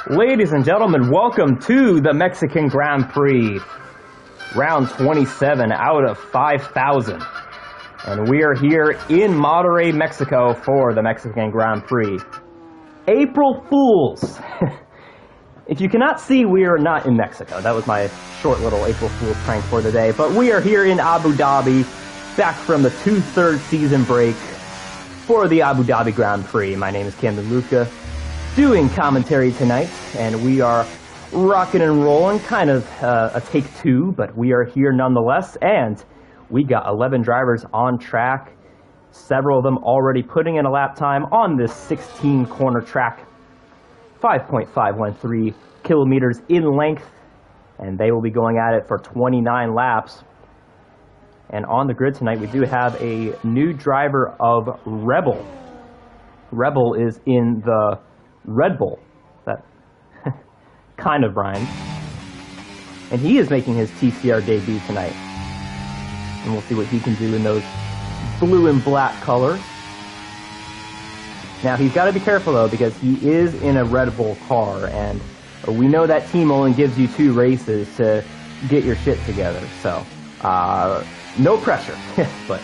Ladies and gentlemen, welcome to the Mexican Grand Prix, round 27 out of 5,000. And we are here in Monterrey, Mexico for the Mexican Grand Prix. April Fools! If you cannot see, we are not in Mexico. That was my short little April Fool's prank for today. But we are here in Abu Dhabi, back from the two-thirds season break for the Abu Dhabi Grand Prix. My name is Camden Luca, doing commentary tonight, and we are rocking and rolling, kind of a take two, but we are here nonetheless, and we got 11 drivers on track, several of them already putting in a lap time on this 16-corner track, 5.513 kilometers in length, and they will be going at it for 29 laps. And on the grid tonight, we do have a new driver of Rebel. Rebel is in the Red Bull. That kind of rhymes. And he is making his TCR debut tonight. And we'll see what he can do in those blue and black colors. Now, he's got to be careful, though, because he is in a Red Bull car, and we know that team only gives you 2 races to get your shit together. So, no pressure. But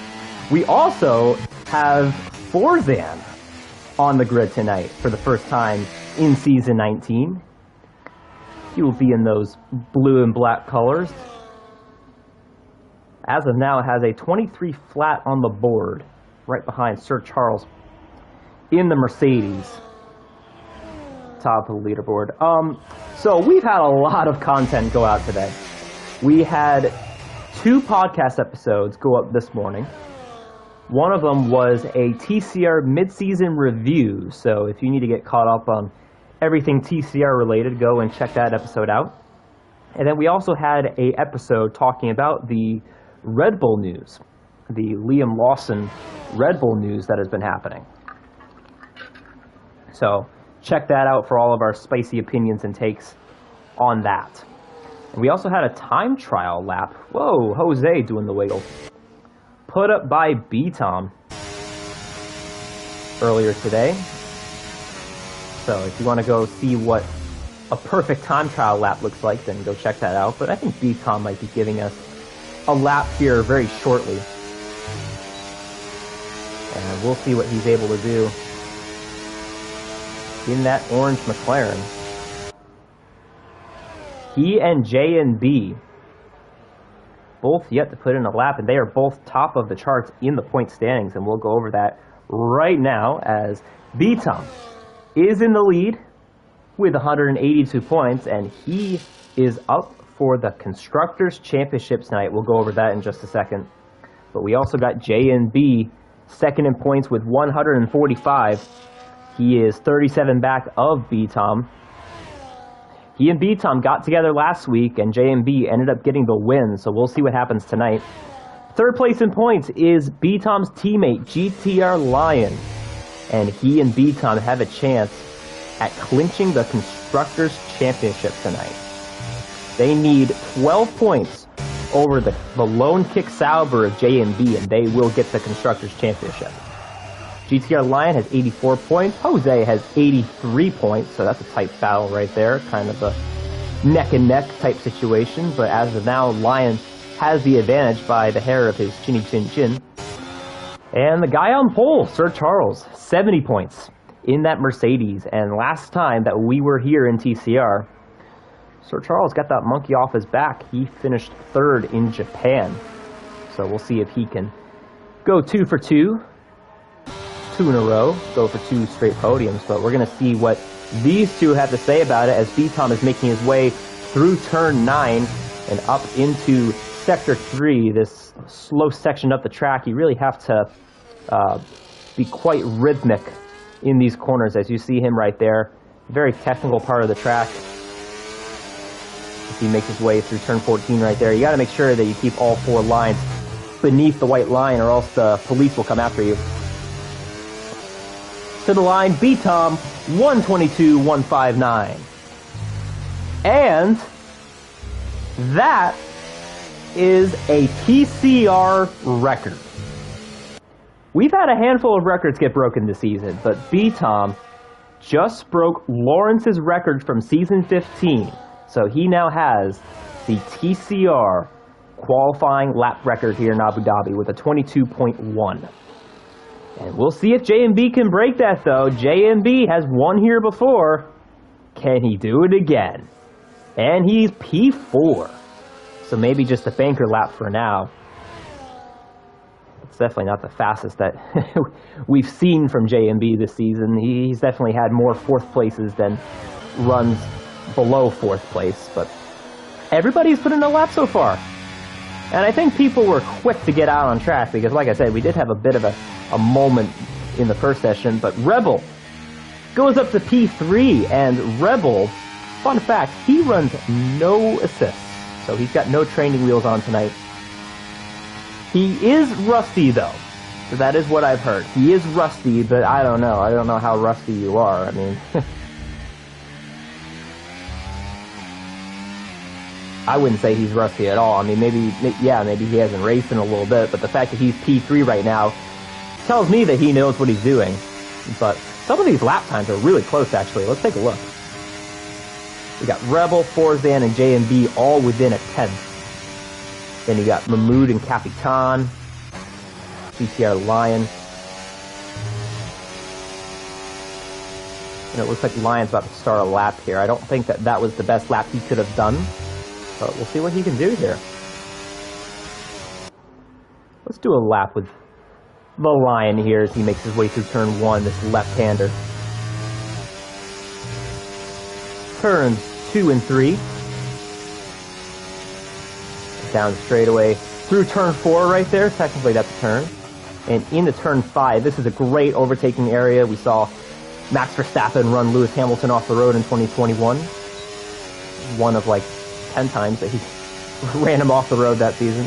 we also have Forzan on the grid tonight for the first time in Season 19. He will be in those blue and black colors. As of now, it has a 23 flat on the board, right behind Sir Charles in the Mercedes. Top of the leaderboard. So we've had a lot of content go out today. We had 2 podcast episodes go up this morning. One of them was a TCR mid-season review, so if you need to get caught up on everything TCR related, go and check that episode out. And then we also had a episode talking about the Red Bull news, the Liam Lawson Red Bull news that has been happening. So check that out for all of our spicy opinions and takes on that. And we also had a time trial lap. Whoa, Jose doing the wiggle. Put up by B-Tom earlier today. So if you want to go see what a perfect time trial lap looks like, then go check that out. But I think B-Tom might be giving us a lap here very shortly. And we'll see what he's able to do in that orange McLaren. He and J and B both yet to put in a lap, and they are both top of the charts in the point standings, and we'll go over that right now as B-Tom is in the lead with 182 points, and he is up for the Constructors' Championship tonight. We'll go over that in just a second. But we also got J and B second in points with 145. He is 37 back of B-Tom. He and B-Tom got together last week, and J&B ended up getting the win, so we'll see what happens tonight. Third place in points is B-Tom's teammate, GTR Lion, and he and B-Tom have a chance at clinching the Constructors' Championship tonight. They need 12 points over the lone kick Sauber of J&B, and they will get the Constructors' Championship. GTR Lion has 84 points. Jose has 83 points, so that's a tight battle right there. Kind of a neck-and-neck type situation, but as of now, Lion has the advantage by the hair of his chinny chin chin. And the guy on pole, Sir Charles, 70 points in that Mercedes. And last time that we were here in TCR, Sir Charles got that monkey off his back. He finished 3rd in Japan. So we'll see if he can go 2 for 2. 2 in a row, go for 2 straight podiums, but we're going to see what these two have to say about it as B-Tom is making his way through turn 9 and up into sector 3, this slow section up the track. You really have to be quite rhythmic in these corners, as you see him right there. Very technical part of the track. As he makes his way through turn 14 right there, you got to make sure that you keep all 4 lines beneath the white line, or else the police will come after you. To the line, B-Tom, 122.159. And that is a TCR record. We've had a handful of records get broken this season, but B-Tom just broke Lawrence's record from season 15. So he now has the TCR qualifying lap record here in Abu Dhabi with a 22.1. And we'll see if JMB can break that, though. JMB has won here before. Can he do it again? And he's P4. So maybe just a banker lap for now. It's definitely not the fastest that we've seen from JMB this season. He's definitely had more fourth places than runs below fourth place. But everybody's put in a lap so far. And I think people were quick to get out on track because, like I said, we did have a bit of a moment in the first session. But Rebel goes up to P3, and Rebel, fun fact, he runs no assists. So he's got no training wheels on tonight. He is rusty, though. So that is what I've heard. He is rusty, but I don't know. I don't know how rusty you are. I mean... I wouldn't say he's rusty at all. I mean, maybe he hasn't raced in a little bit, but the fact that he's P3 right now tells me that he knows what he's doing. But some of these lap times are really close, actually. Let's take a look. We got Rebel, Forzan, and JMB all within a tenth. Then you got Mahmoud and Capitan, TCR Lion. And it looks like Lion's about to start a lap here. I don't think that was the best lap he could have done. But we'll see what he can do here. Let's do a lap with the Lion here as he makes his way through turn 1, this left-hander. Turns 2 and 3. Down straightaway through turn 4 right there. Technically that's a turn. And into turn 5, this is a great overtaking area. We saw Max Verstappen run Lewis Hamilton off the road in 2021. One of like 10 times that he ran him off the road that season.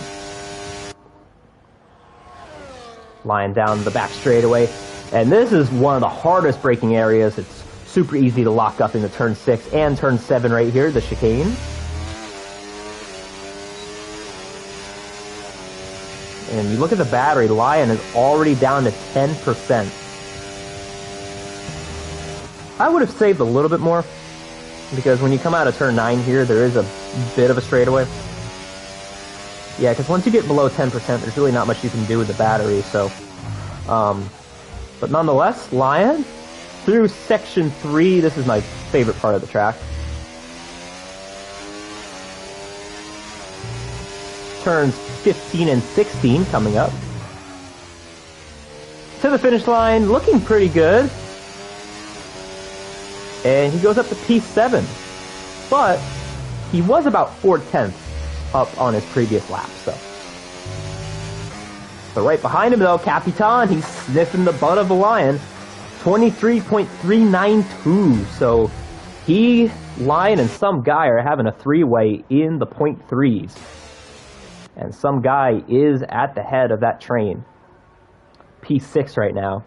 Lion down the back straightaway. And this is one of the hardest braking areas. It's super easy to lock up into turn 6 and turn 7 right here, the chicane. And you look at the battery, Lion is already down to 10%. I would have saved a little bit more, because when you come out of turn 9 here, there is a bit of a straightaway. Yeah, because once you get below 10%, there's really not much you can do with the battery, so... but nonetheless, Lion, through section 3, this is my favorite part of the track. Turns 15 and 16 coming up. To the finish line, looking pretty good. And he goes up to P7. But he was about 4/10 up on his previous lap, so. So right behind him, though, Capitan, he's sniffing the butt of the Lion. 23.392. So he, Lion, and some guy are having a three-way in the .3s. And some guy is at the head of that train. P6 right now.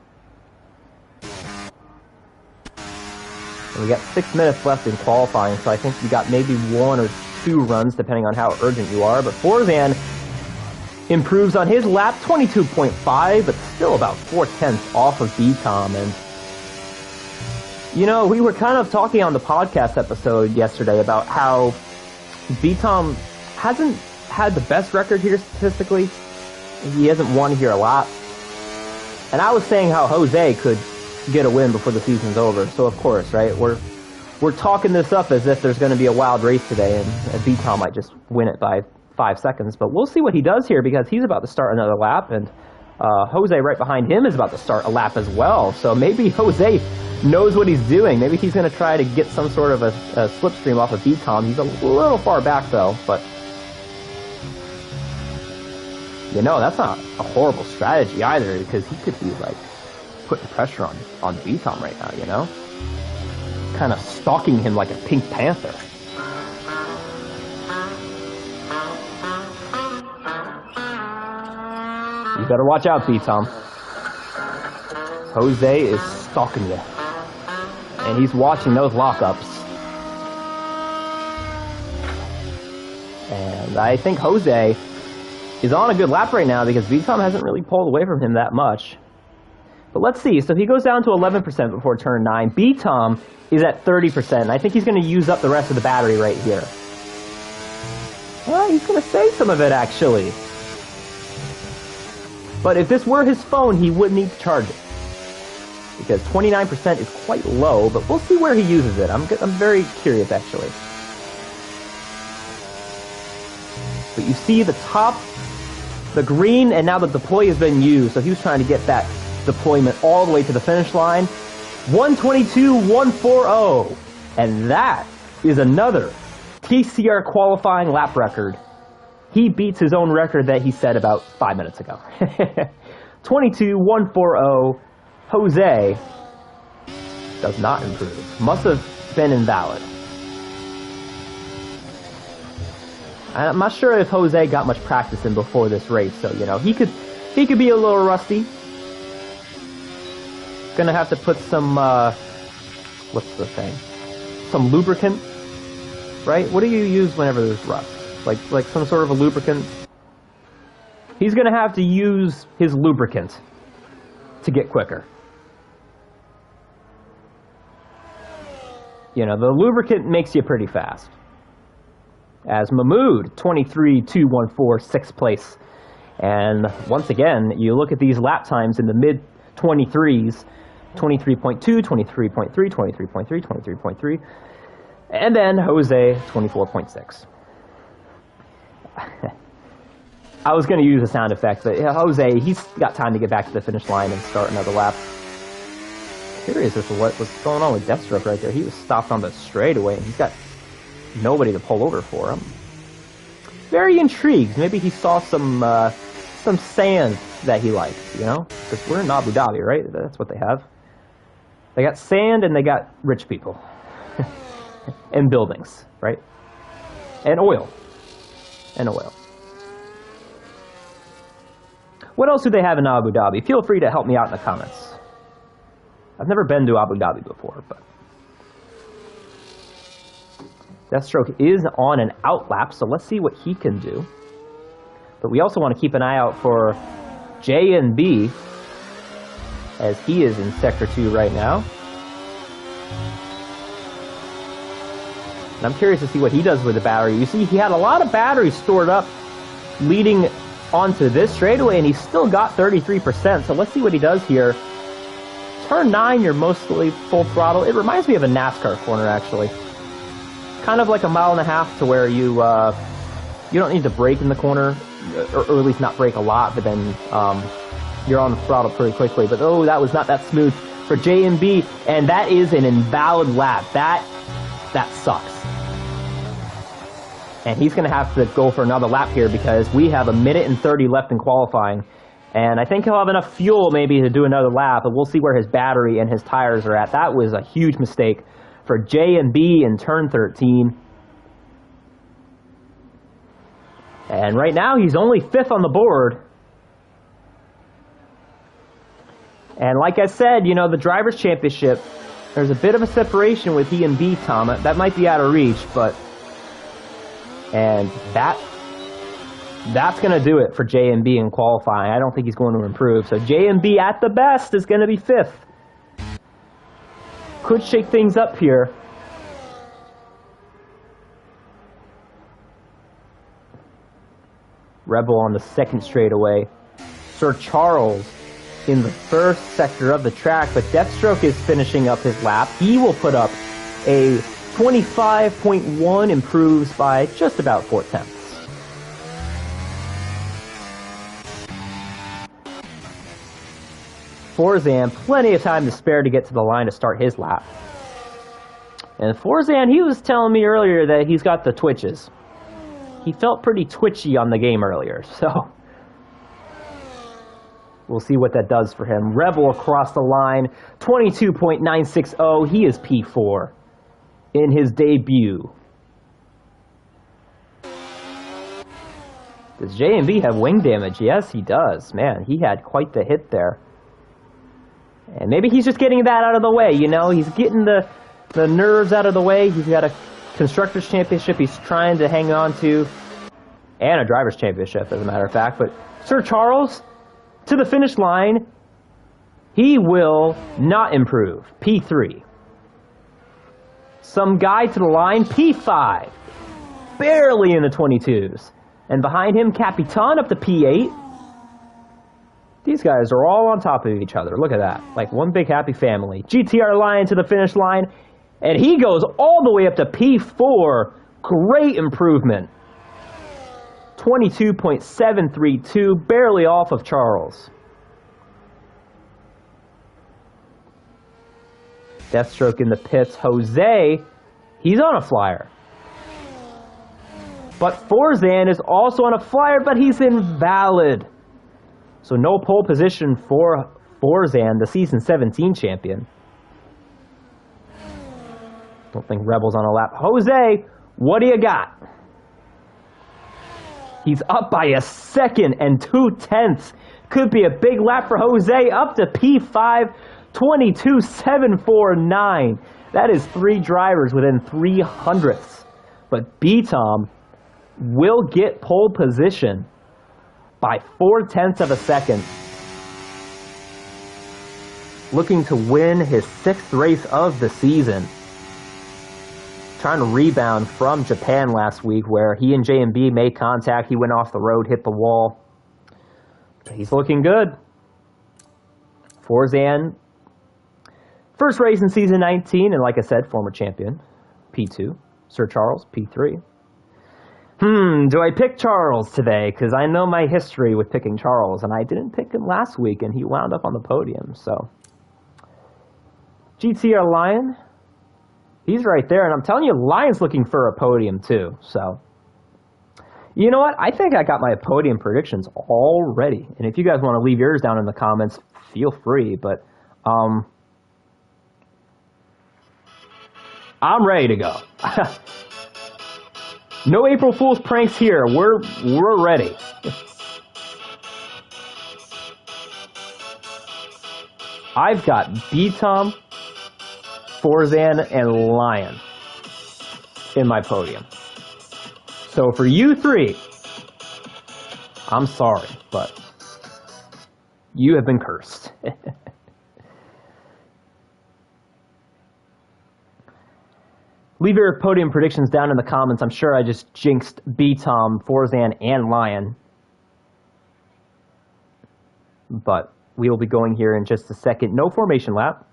And we got 6 minutes left in qualifying, so I think you got maybe 1 or 2 runs, depending on how urgent you are. But Forzan improves on his lap, 22.5, but still about 4/10 off of B-Tom. And, you know, we were kind of talking on the podcast episode yesterday about how B-Tom hasn't had the best record here statistically. He hasn't won here a lot. And I was saying how Jose could get a win before the season's over. So of course, right, we're talking this up as if there's going to be a wild race today, and B-Tom might just win it by 5 seconds. But we'll see what he does here, because he's about to start another lap, and Jose right behind him is about to start a lap as well. So maybe Jose knows what he's doing. Maybe he's going to try to get some sort of a slipstream off of B-Tom. He's a little far back though, but you know, that's not a horrible strategy either, because he could be like putting pressure on B-Tom right now, you know? Kind of stalking him like a pink panther. You better watch out, B-Tom. Jose is stalking you. And he's watching those lockups. And I think Jose is on a good lap right now, because B-Tom hasn't really pulled away from him that much. But let's see. So he goes down to 11% before turn 9. B-Tom is at 30%. I think he's going to use up the rest of the battery right here. Well, he's going to save some of it, actually. But if this were his phone, he would need to charge it. Because 29% is quite low, but we'll see where he uses it. I'm very curious, actually. But you see the top, the green, and now the deploy has been used. So he was trying to get that deployment all the way to the finish line. 1:22.140. And that is another TCR qualifying lap record. He beats his own record that he set about 5 minutes ago. 22.140. Jose does not improve. Must have been invalid. I'm not sure if Jose got much practice in before this race, so you know he could be a little rusty. Gonna have to put some what's the thing? Some lubricant, right? What do you use whenever there's rust? Like some sort of a lubricant. He's gonna have to use his lubricant to get quicker. You know, the lubricant makes you pretty fast. As Mahmood, 23.214, 6th place. And once again, you look at these lap times in the mid-23s, 23.2, 23.3, 23.3, 23.3, and then Jose, 24.6. I was going to use a sound effect, but Jose, he's got time to get back to the finish line and start another lap. Curious as to what was going on with Deathstroke right there. He was stopped on the straightaway, and he's got nobody to pull over for him. Very intrigued. Maybe he saw some sand that he likes, you know? Because we're in Abu Dhabi, right? That's what they have. They got sand and they got rich people. And buildings, right? And oil. And oil. What else do they have in Abu Dhabi? Feel free to help me out in the comments. I've never been to Abu Dhabi before, but Deathstroke is on an out lap, so let's see what he can do. But we also want to keep an eye out for J and B, as he is in Sector 2 right now. And I'm curious to see what he does with the battery. You see, he had a lot of battery stored up leading onto this straightaway, and he's still got 33%. So let's see what he does here. Turn 9, you're mostly full throttle. It reminds me of a NASCAR corner, actually. Kind of like a mile and a half to where you don't need to brake in the corner, or at least not brake a lot, but then you're on the throttle pretty quickly. But oh, that was not that smooth for J&B, and that is an invalid lap. That sucks. And he's going to have to go for another lap here because we have 1 minute and 30 left in qualifying. And I think he'll have enough fuel maybe to do another lap, but we'll see where his battery and his tires are at. That was a huge mistake for J&B in turn 13. And right now, he's only 5th on the board. And like I said, you know, the Drivers' Championship, there's a bit of a separation with he and B, Tom. That might be out of reach, but... And that's going to do it for J&B in qualifying. I don't think he's going to improve. So J&B at the best is going to be 5th. Could shake things up here. Rebel on the second straightaway. Sir Charles in the first sector of the track, but Deathstroke is finishing up his lap. He will put up a 25.1, improves by just about 4/10. Forzan, plenty of time to spare to get to the line to start his lap. And Forzan, he was telling me earlier that he's got the twitches. He felt pretty twitchy on the game earlier, so we'll see what that does for him. Rebel across the line, 22.960. He is P4 in his debut. Does J&B have wing damage? Yes, he does. Man, he had quite the hit there. And maybe he's just getting that out of the way, you know? He's getting the nerves out of the way. He's got a Constructors' Championship he's trying to hang on to. And a Drivers' Championship, as a matter of fact. But Sir Charles, to the finish line. He will not improve. P3. Some guy to the line, P5. Barely in the 22s. And behind him, Capitan up to P8. These guys are all on top of each other. Look at that. Like one big happy family. GTR Lion to the finish line. And he goes all the way up to P4. Great improvement. 22.732. Barely off of Charles. Deathstroke in the pits. Jose, he's on a flyer. But Forzan is also on a flyer, but he's invalid. So no pole position for Forzan, the season 17 champion. Don't think Rebel's on a lap. Jose, what do you got? He's up by a second and 2/10. Could be a big lap for Jose, up to P5, 22.749. That is 3 drivers within 300ths. But B-Tom will get pole position by 0.4 of a second. Looking to win his 6th race of the season. Trying to rebound from Japan last week where he and J&B made contact. He went off the road, hit the wall. He's looking good. Forzan, first race in season 19, and like I said, former champion, P2. Sir Charles, P3. Do I pick Charles today? Because I know my history with picking Charles, and I didn't pick him last week, and he wound up on the podium, so. GTR Lion, he's right there, and I'm telling you, Lion's looking for a podium too, so. You know what? I think I got my podium predictions already, and if you guys want to leave yours down in the comments, feel free, but I'm ready to go. No April Fool's pranks here. We're ready. I've got B-Tom, Forzan, and Lion in my podium. So for you 3, I'm sorry, but you have been cursed. Leave your podium predictions down in the comments. I'm sure I just jinxed B-Tom, Forzan, and Lion. But we will be going here in just a second. No formation lap.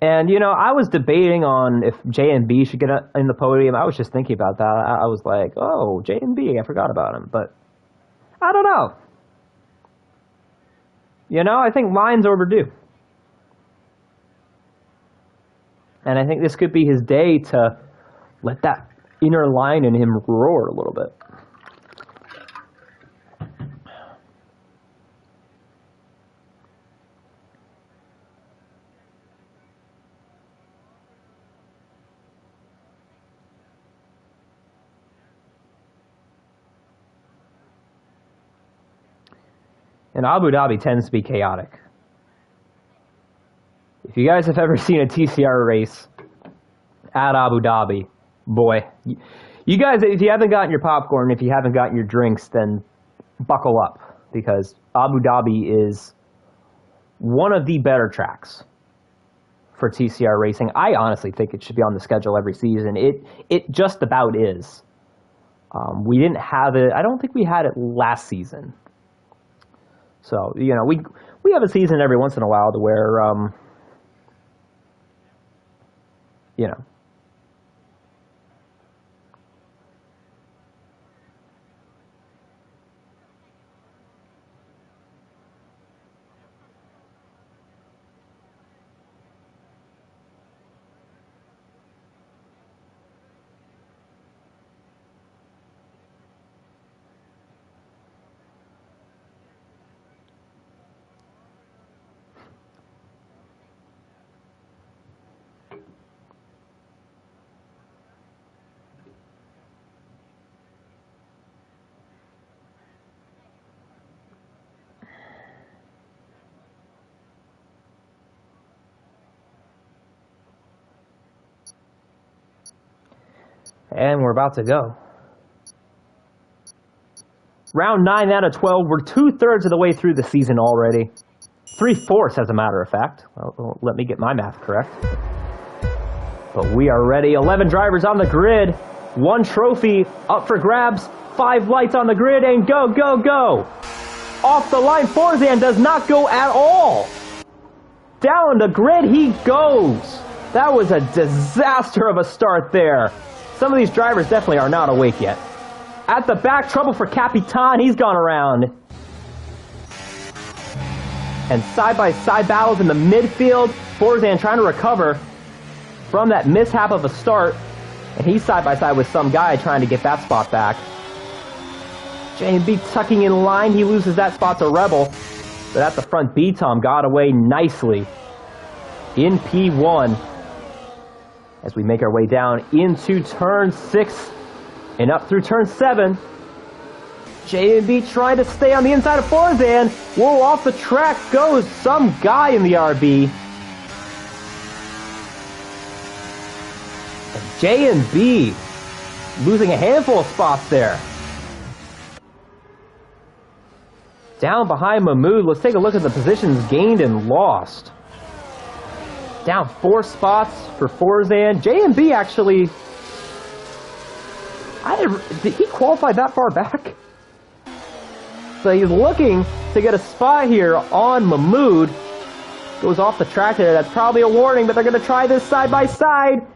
And, you know, I was debating on if J and B should get in the podium. I was just thinking about that. I was like, oh, J and B, I forgot about him. But I don't know. You know, I think Lion's overdue. And I think this could be his day to let that inner Lion in him roar a little bit. And Abu Dhabi tends to be chaotic. If you guys have ever seen a TCR race at Abu Dhabi, boy, you guys, if you haven't gotten your popcorn, if you haven't gotten your drinks, then buckle up, because Abu Dhabi is one of the better tracks for TCR racing. I honestly think it should be on the schedule every season. It just about is. We didn't have it. I don't think we had it last season. So, you know, we have a season every once in a while to where, you know. And we're about to go. Round 9 out of 12. We're 2/3 of the way through the season already. 3/4, as a matter of fact. Well, let me get my math correct. But we are ready. 11 drivers on the grid. 1 trophy up for grabs. 5 lights on the grid, and go, go, go. Off the line, Forzan does not go at all. Down the grid he goes. That was a disaster of a start there. Some of these drivers definitely are not awake yet. At the back, trouble for Capitan. He's gone around. And side-by-side battles in the midfield. Forzan trying to recover from that mishap of a start. And he's side-by-side with some guy trying to get that spot back. J&B tucking in line. He loses that spot to Rebel. But at the front, B-Tom got away nicely in P1. As we make our way down into turn 6 and up through turn 7. J&B trying to stay on the inside of Forzan. Whoa, off the track goes some guy in the RB. And J&B losing a handful of spots there. Down behind Mahmoud. Let's take a look at the positions gained and lost. Down 4 spots for Forzan. J&B actually... did he qualify that far back? So he's looking to get a spot here on Mahmoud. Goes off the track there. That's probably a warning, but they're going to try this side by side.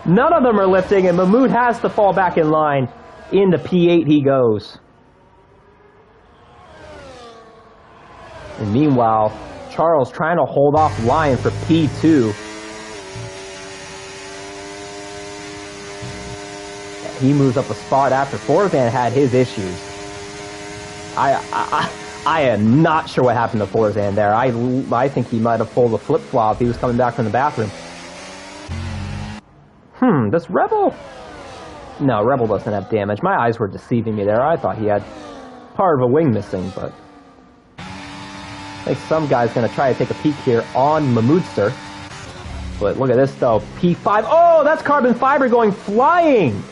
None of them are lifting, and Mahmoud has to fall back in line. Into P8 he goes. And meanwhile, Charles trying to hold off Lion for P2. He moves up a spot after Forzan had his issues. I am not sure what happened to Forzan there. I think he might have pulled a flip-flop. He was coming back from the bathroom. Does Rebel... No, Rebel doesn't have damage. My eyes were deceiving me there. I thought he had part of a wing missing, but... I think some guy's going to try to take a peek here on Mahmoudster. But look at this, though. P5. Oh, that's carbon fiber going flying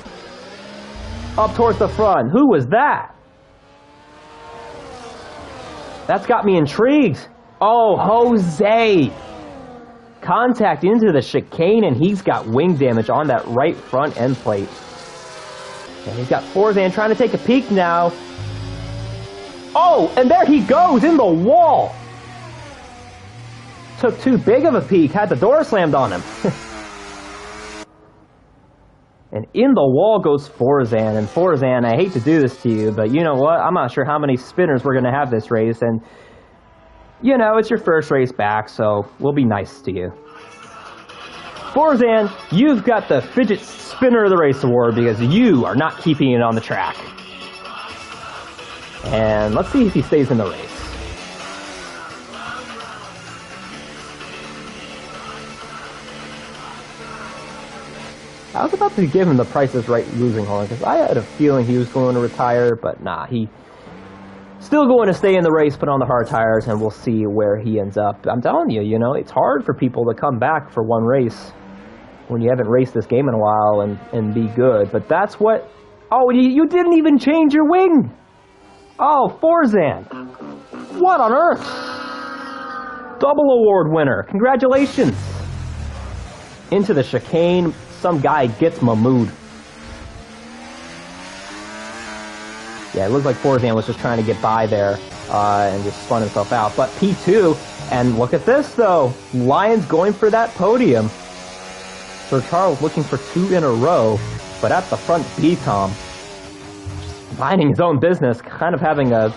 up towards the front. Who was that? That's got me intrigued. Oh, Jose. Contact into the chicane, and he's got wing damage on that right front end plate. And he's got Forzan trying to take a peek now. Oh, and there he goes in the wall. Took too big of a peek, had the door slammed on him. And in the wall goes Forzan. And Forzan, I hate to do this to you, but you know what? I'm not sure how many spinners we're going to have this race. And, you know, it's your first race back, so we'll be nice to you. Forzan, you've got the Fidget Spinner of the Race award because you are not keeping it on the track. And let's see if he stays in the race. I was about to give him the Price is Right losing horn because I had a feeling he was going to retire, but nah, he still going to stay in the race, put on the hard tires, and we'll see where he ends up. I'm telling you, you know, it's hard for people to come back for one race when you haven't raced this game in a while and be good. But that's what... Oh, you didn't even change your wing! Oh, Forzan! What on earth? Double award winner. Congratulations! Into the chicane. Some guy gets Mahmoud. Yeah, it looked like Forzan was just trying to get by there and just spun himself out. But P2, and look at this though. Lions going for that podium. Sir Charles looking for 2 in a row, but at the front, B-Tom minding his own business, kind of having a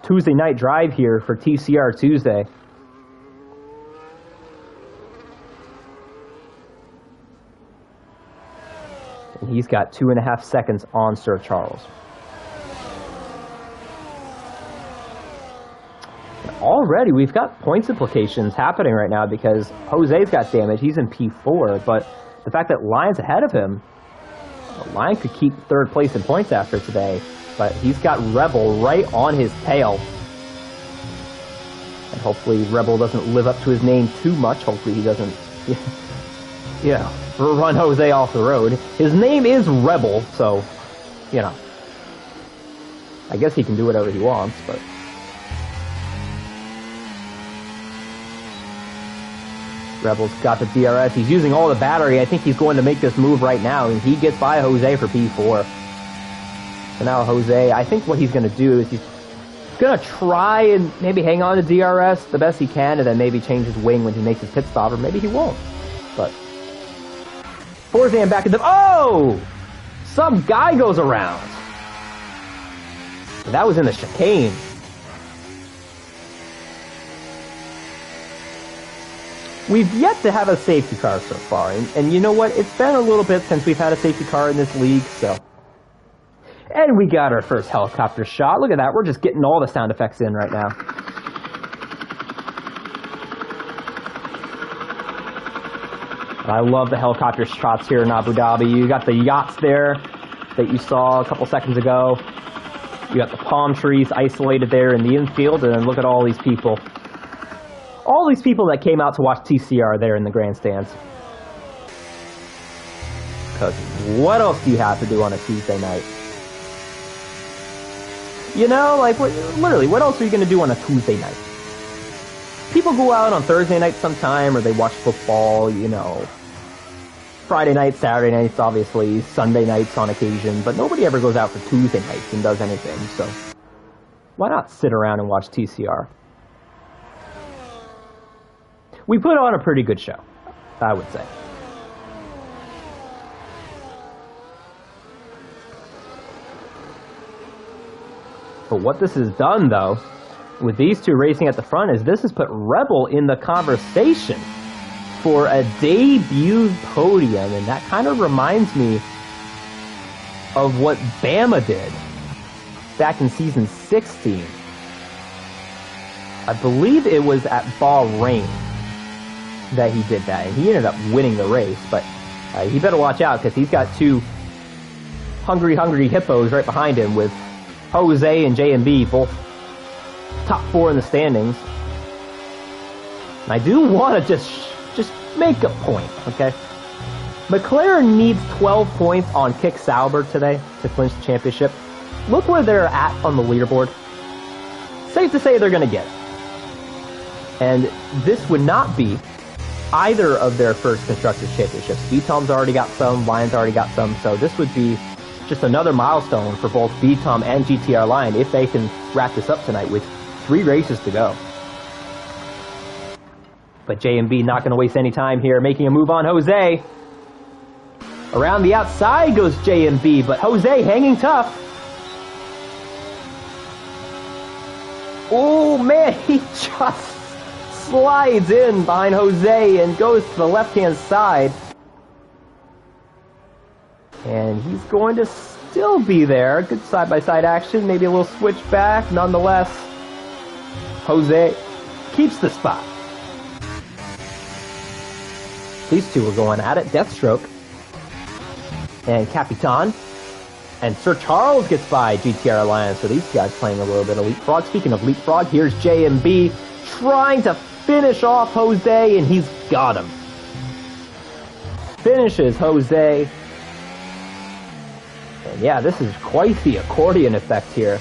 Tuesday night drive here for TCR Tuesday. And he's got 2.5 seconds on Sir Charles. And already we've got points implications happening right now because Jose's got damage. He's in P4, but the fact that Lion's ahead of him, Lion could keep 3rd place in points after today, but he's got Rebel right on his tail. And hopefully Rebel doesn't live up to his name too much. Hopefully he doesn't... Yeah, run Jose off the road. His name is Rebel, so, you know. I guess he can do whatever he wants, but... Rebel's got the DRS. He's using all the battery. I think he's going to make this move right now, and he gets by Jose for P4. So now Jose, I think what he's going to do is he's going to try and maybe hang on to DRS the best he can, and then maybe change his wing when he makes his pit stop, or maybe he won't. But Forzan back at the... Oh! Some guy goes around. And that was in the chicane. We've yet to have a safety car so far, and you know what? It's been a little bit since we've had a safety car in this league, so... And we got our first helicopter shot. Look at that. We're just getting all the sound effects in right now. I love the helicopter shots here in Abu Dhabi. You got the yachts there that you saw a couple seconds ago. You got the palm trees isolated there in the infield, and then look at all these people. All these people that came out to watch TCR there in the grandstands. Because what else do you have to do on a Tuesday night? You know, like, literally, what else are you going to do on a Tuesday night? People go out on Thursday night sometime, or they watch football, you know. Friday nights, Saturday nights, obviously, Sunday nights on occasion, but nobody ever goes out for Tuesday nights and does anything, so why not sit around and watch TCR? We put on a pretty good show, I would say. But what this has done, though, with these two racing at the front, is this has put Rebel in the conversation for a debut podium, and that kind of reminds me of what Bama did back in season 16. I believe it was at Bahrain that he did that, and he ended up winning the race, but he better watch out, because he's got two hungry hippos right behind him with Jose and JMB, both top 4 in the standings. And I do want to just make a point, okay? McLaren needs 12 points on Kick Sauber today to clinch the championship. Look where they're at on the leaderboard. Safe to say they're going to get it. And this would not be either of their first Constructors' Championships. BTOM's already got some, Lion's already got some, so this would be just another milestone for both BTOM and GTR Lion if they can wrap this up tonight with 3 races to go. But JMB not going to waste any time here, making a move on Jose. Around the outside goes JMB, but Jose hanging tough. Oh man, he just slides in behind Jose and goes to the left-hand side. And he's going to still be there. Good side-by-side action, maybe a little switchback. Nonetheless, Jose keeps the spot. These two are going at it. Deathstroke and Capitan. And Sir Charles gets by GTR Alliance. So these guys playing a little bit of leapfrog. Speaking of leapfrog, here's JMB trying to finish off Jose, and he's got him. Finishes Jose. And yeah, this is quite the accordion effect here.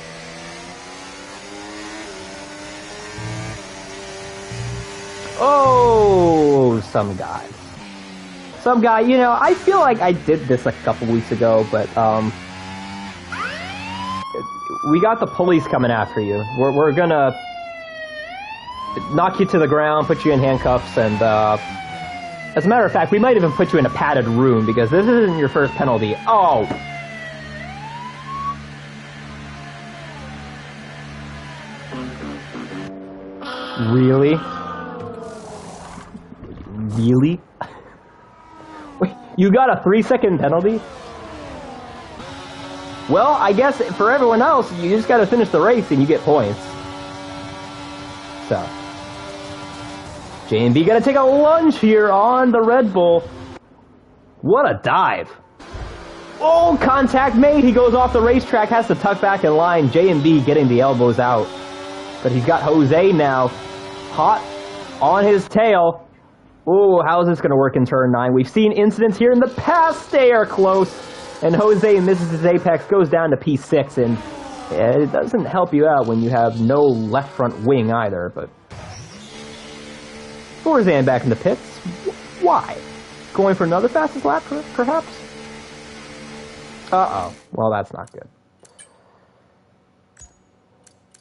Oh, some guy. Some guy, you know, I feel like I did this a couple weeks ago, but we got the police coming after you. We're gonna knock you to the ground, put you in handcuffs, and as a matter of fact, we might even put you in a padded room, because this isn't your first penalty. Oh! Really? Really? Wait, you got a 3-second penalty? Well, I guess for everyone else, you just gotta finish the race and you get points. So, JMB gonna take a lunge here on the Red Bull. What a dive. Oh, contact made. He goes off the racetrack, has to tuck back in line. JMB getting the elbows out. But he's got Jose now hot on his tail. Oh, how is this going to work in turn 9? We've seen incidents here in the past. They are close. And Jose misses his apex, goes down to P6. And It doesn't help you out when you have no left front wing either, but... Forzan back in the pits. Why? Going for another fastest lap, perhaps? Uh-oh. Well, that's not good.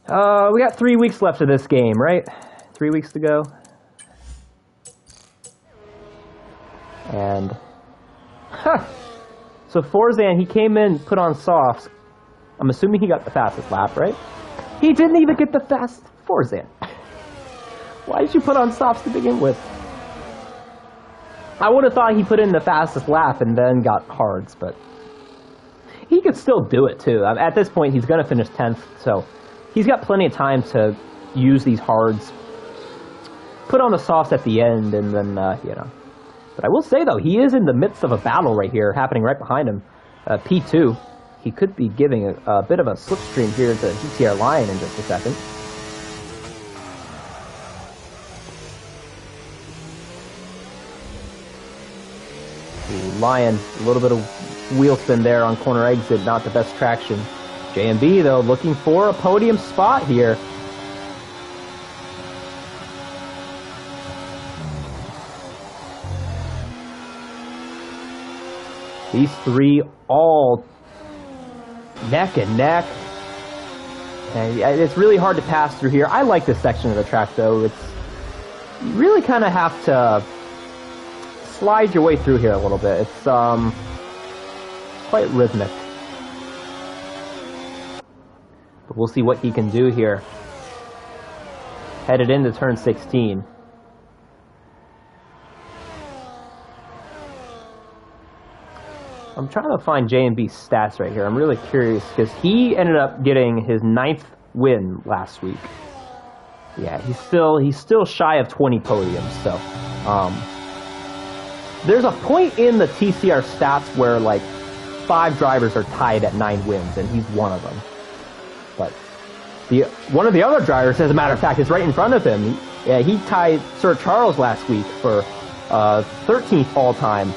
We got 3 weeks left of this game, right? 3 weeks to go. And... Huh! So Forzan, he came in, put on softs. I'm assuming he got the fastest lap, right? He didn't even get the fast Forzan. Why did you put on softs to begin with? I would have thought he put in the fastest lap and then got hards, but... He could still do it, too. At this point, he's going to finish 10th, so... He's got plenty of time to use these hards. Put on the softs at the end, and then, you know... But I will say, though, he is in the midst of a battle right here, happening right behind him. P2. He could be giving a bit of a slipstream here to GTR Lion in just a second. Lion, a little bit of wheel spin there on corner exit, not the best traction. JMB, though, looking for a podium spot here. These three all neck and neck. And it's really hard to pass through here. I like this section of the track, though. It's you really kind of have to slide your way through here a little bit. It's quite rhythmic. But we'll see what he can do here. Headed into turn 16. I'm trying to find J&B's stats right here. I'm really curious because he ended up getting his 9th win last week. Yeah, he's still shy of 20 podiums. So, there's a point in the TCR stats where like 5 drivers are tied at 9 wins, and he's one of them. But one of the other drivers, as a matter of fact, is right in front of him. Yeah, he tied Sir Charles last week for 13th all time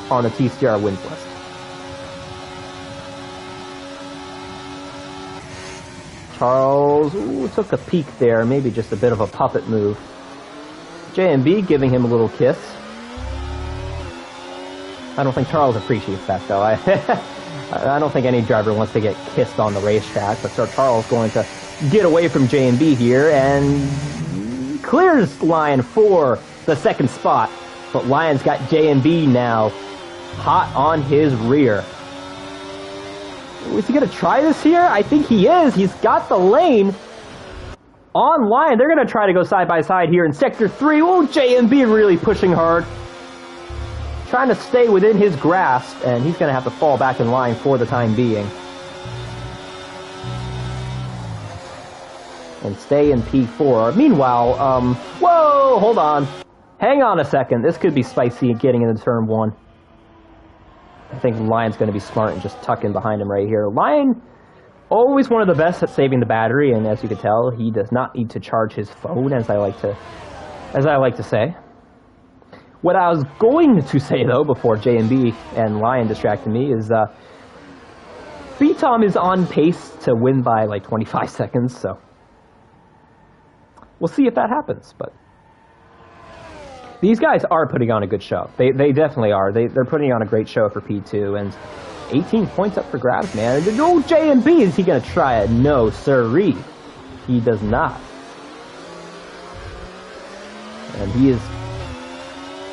on the TCR wins list. Charles took a peek there, maybe just a bit of a puppet move. J&B giving him a little kiss. I don't think Charles appreciates that, though. I don't think any driver wants to get kissed on the racetrack, but Sir Charles going to get away from J&B here and clears Lion for the 2nd spot. But Lion's got J&B now hot on his rear. Is he going to try this here? I think he is. He's got the lane on Lion. They're going to try to go side by side here in Sector 3. Oh, J&B really pushing hard. Trying to stay within his grasp, and he's going to have to fall back in line for the time being. And stay in P4. Meanwhile, whoa, hold on. Hang on a second. This could be spicy getting into turn 1. I think Lion's going to be smart and just tuck in behind him right here. Lion, always one of the best at saving the battery, and as you can tell, he does not need to charge his phone, as I like to say. What I was going to say, though, before J&B and Lion distracted me, is B-Tom is on pace to win by like 25 seconds, so we'll see if that happens, but these guys are putting on a good show. They definitely are. They're putting on a great show for P2, and 18 points up for grabs, man. No J&B, is he going to try it? No, sirree. He does not. And he is...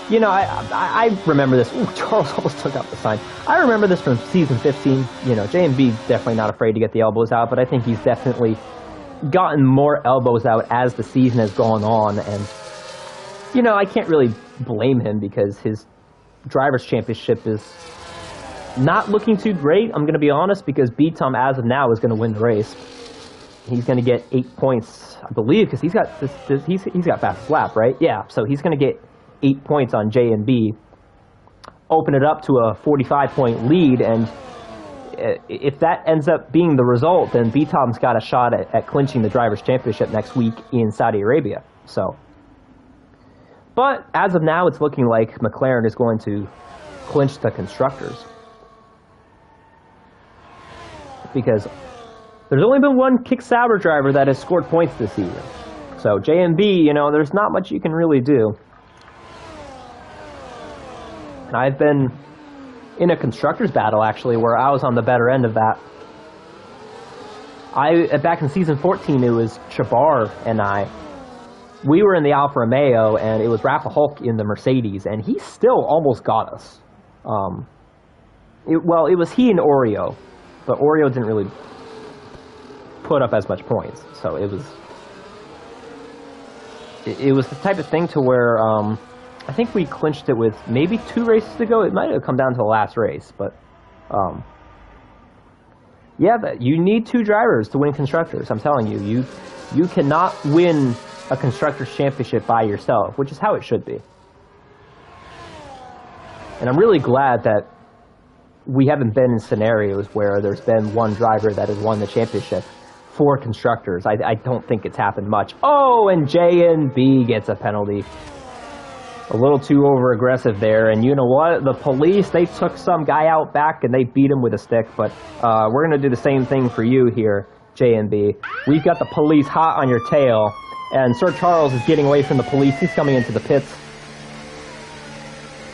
You know, I remember this. Ooh, Charles almost took out the sign. I remember this from season 15. You know, J&B definitely not afraid to get the elbows out, but I think he's definitely gotten more elbows out as the season has gone on, and you know, I can't really blame him because his Drivers' Championship is not looking too great. I'm going to be honest, because B-Tom, as of now, is going to win the race. He's going to get 8 points, I believe, because he's got he's got fastest lap, right? Yeah, so he's going to get 8 points on J&B, open it up to a 45-point lead, and if that ends up being the result, then B-Tom's got a shot at clinching the Drivers' Championship next week in Saudi Arabia. So, but as of now, it's looking like McLaren is going to clinch the Constructors, because There's only been one Kick Sauber driver that has scored points this season. So J&B, you know, there's not much you can really do. And I've been in a constructors battle, actually, where I was on the better end of that. Back in season 14, it was Chabar and I. We were in the Alfa Romeo, and it was Rafa Hulk in the Mercedes, and he still almost got us. It was he and Oreo, but Oreo didn't really put up as much points, so it was the type of thing to where I think we clinched it with maybe 2 races to go. It might have come down to the last race, but yeah, but you need 2 drivers to win constructors. I'm telling you, you cannot win a constructors championship by yourself, which is how it should be. And I'm really glad that we haven't been in scenarios where there's been one driver that has won the championship for constructors. I don't think it's happened much. Oh, and J&B gets a penalty. A little too over-aggressive there, and you know what? The police, they took some guy out back and they beat him with a stick, but we're going to do the same thing for you here, J&B. We've got the police hot on your tail, and Sir Charles is getting away from the police. He's coming into the pits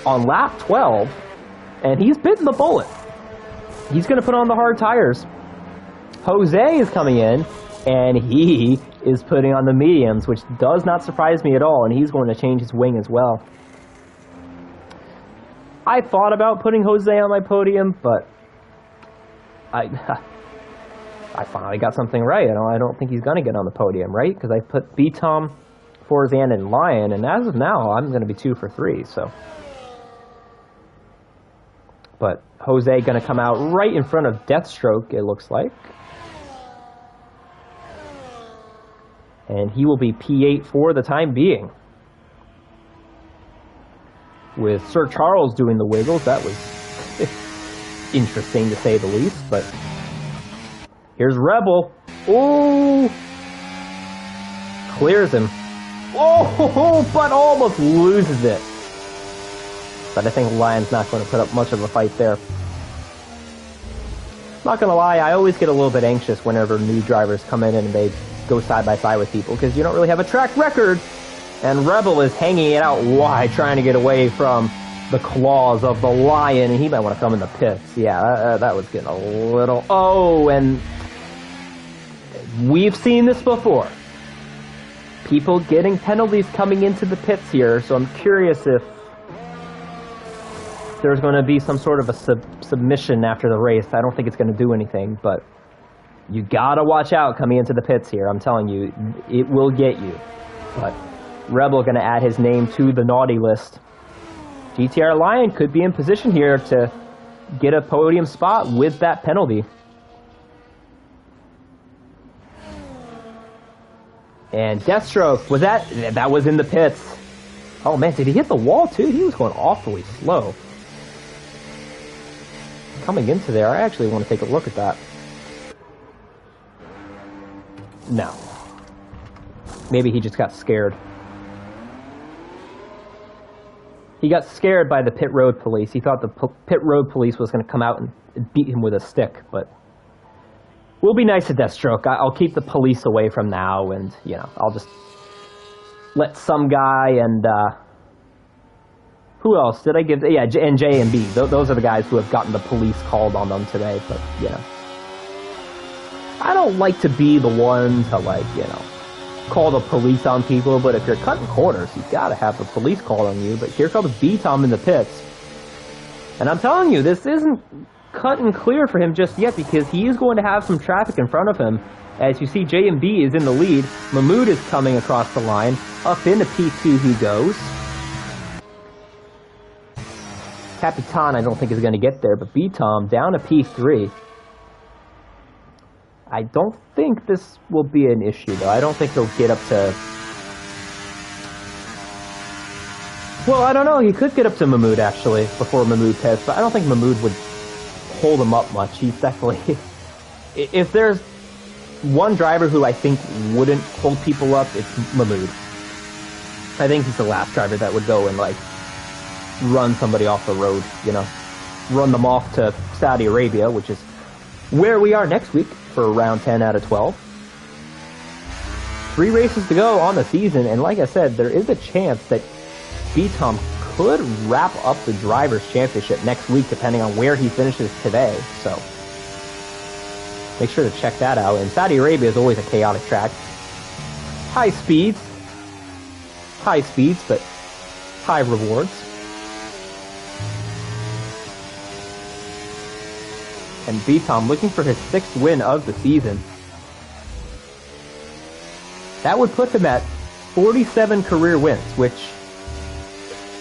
on lap 12, and he's bitten the bullet. He's going to put on the hard tires. Jose is coming in, and he is putting on the mediums, which does not surprise me at all, and he's going to change his wing as well. I thought about putting Jose on my podium, but I finally got something right. You know, I don't think he's going to get on the podium, right? Because I put B-Tom, Forzan, and Lion, and as of now, I'm going to be 2 for 3, so. But Jose going to come out right in front of Deathstroke, it looks like. And he will be P8 for the time being. With Sir Charles doing the wiggles, that was interesting to say the least. But here's Rebel. Oh! Clears him. Oh, but almost loses it. But I think Lion's not going to put up much of a fight there. Not going to lie, I always get a little bit anxious whenever new drivers come in and they go side by side with people, because you don't really have a track record, and Rebel is hanging it out wide, trying to get away from the claws of the Lion, and he might want to come in the pits. Yeah, that was getting a little... Oh, and we've seen this before. People getting penalties coming into the pits here, so I'm curious if there's going to be some sort of a submission after the race. I don't think it's going to do anything, but you gotta watch out coming into the pits here. I'm telling you, it will get you. But Rebel gonna add his name to the naughty list. GTR Lion could be in position here to get a podium spot with that penalty. And Deathstroke, that was in the pits. Oh man, did he hit the wall too? He was going awfully slow. Coming into there, I actually want to take a look at that. No. Maybe he just got scared. He got scared by the pit road police. He thought the pit road police was going to come out and beat him with a stick, but we'll be nice to Deathstroke. I'll keep the police away from now, and, you know, I'll just let some guy and, who else did I give? Yeah, and J and B. Those are the guys who have gotten the police called on them today, but, you know. I don't like to be the one to, like, you know, call the police on people, but if you're cutting corners, you gotta have the police called on you. But here comes B-Tom in the pits. And I'm telling you, this isn't cut and clear for him just yet, because he is going to have some traffic in front of him. As you see, J&B is in the lead. Mahmoud is coming across the line. Up into P2 he goes. Capitan, I don't think is going to get there, but B-Tom down to P3. I don't think this will be an issue, though. I don't think he'll get up to... Well, I don't know. He could get up to Mahmoud, actually, before Mahmoud pits, but I don't think Mahmoud would hold him up much. He's definitely... If there's one driver who I think wouldn't hold people up, it's Mahmoud. I think he's the last driver that would go and, like, run somebody off the road, you know? Run them off to Saudi Arabia, which is where we are next week. for round 10 out of 12. 3 races to go on the season, and like I said, there is a chance that B-Tom could wrap up the Drivers' Championship next week, depending on where he finishes today. So make sure to check that out. And Saudi Arabia is always a chaotic track. High speeds, but high rewards. And B-Tom looking for his 6th win of the season. That would put him at 47 career wins, which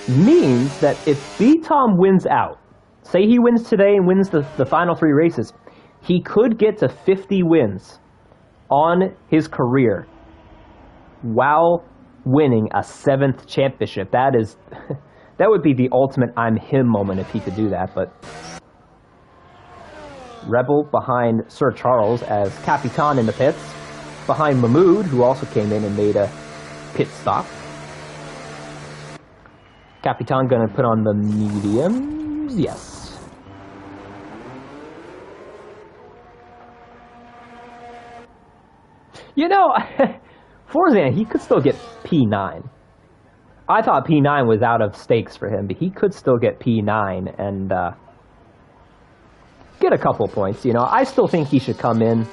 means that if B-Tom wins out, say he wins today and wins the final 3 races, he could get to 50 wins on his career while winning a 7th championship. That would be the ultimate I'm him moment if he could do that. But Rebel behind Sir Charles as Capitan in the pits, behind Mahmoud, who also came in and made a pit stop. Capitan gonna put on the mediums, yes. You know, Forzan, he could still get P9. I thought P9 was out of stakes for him, but he could still get P9 and get a couple points. You know, I still think he should come in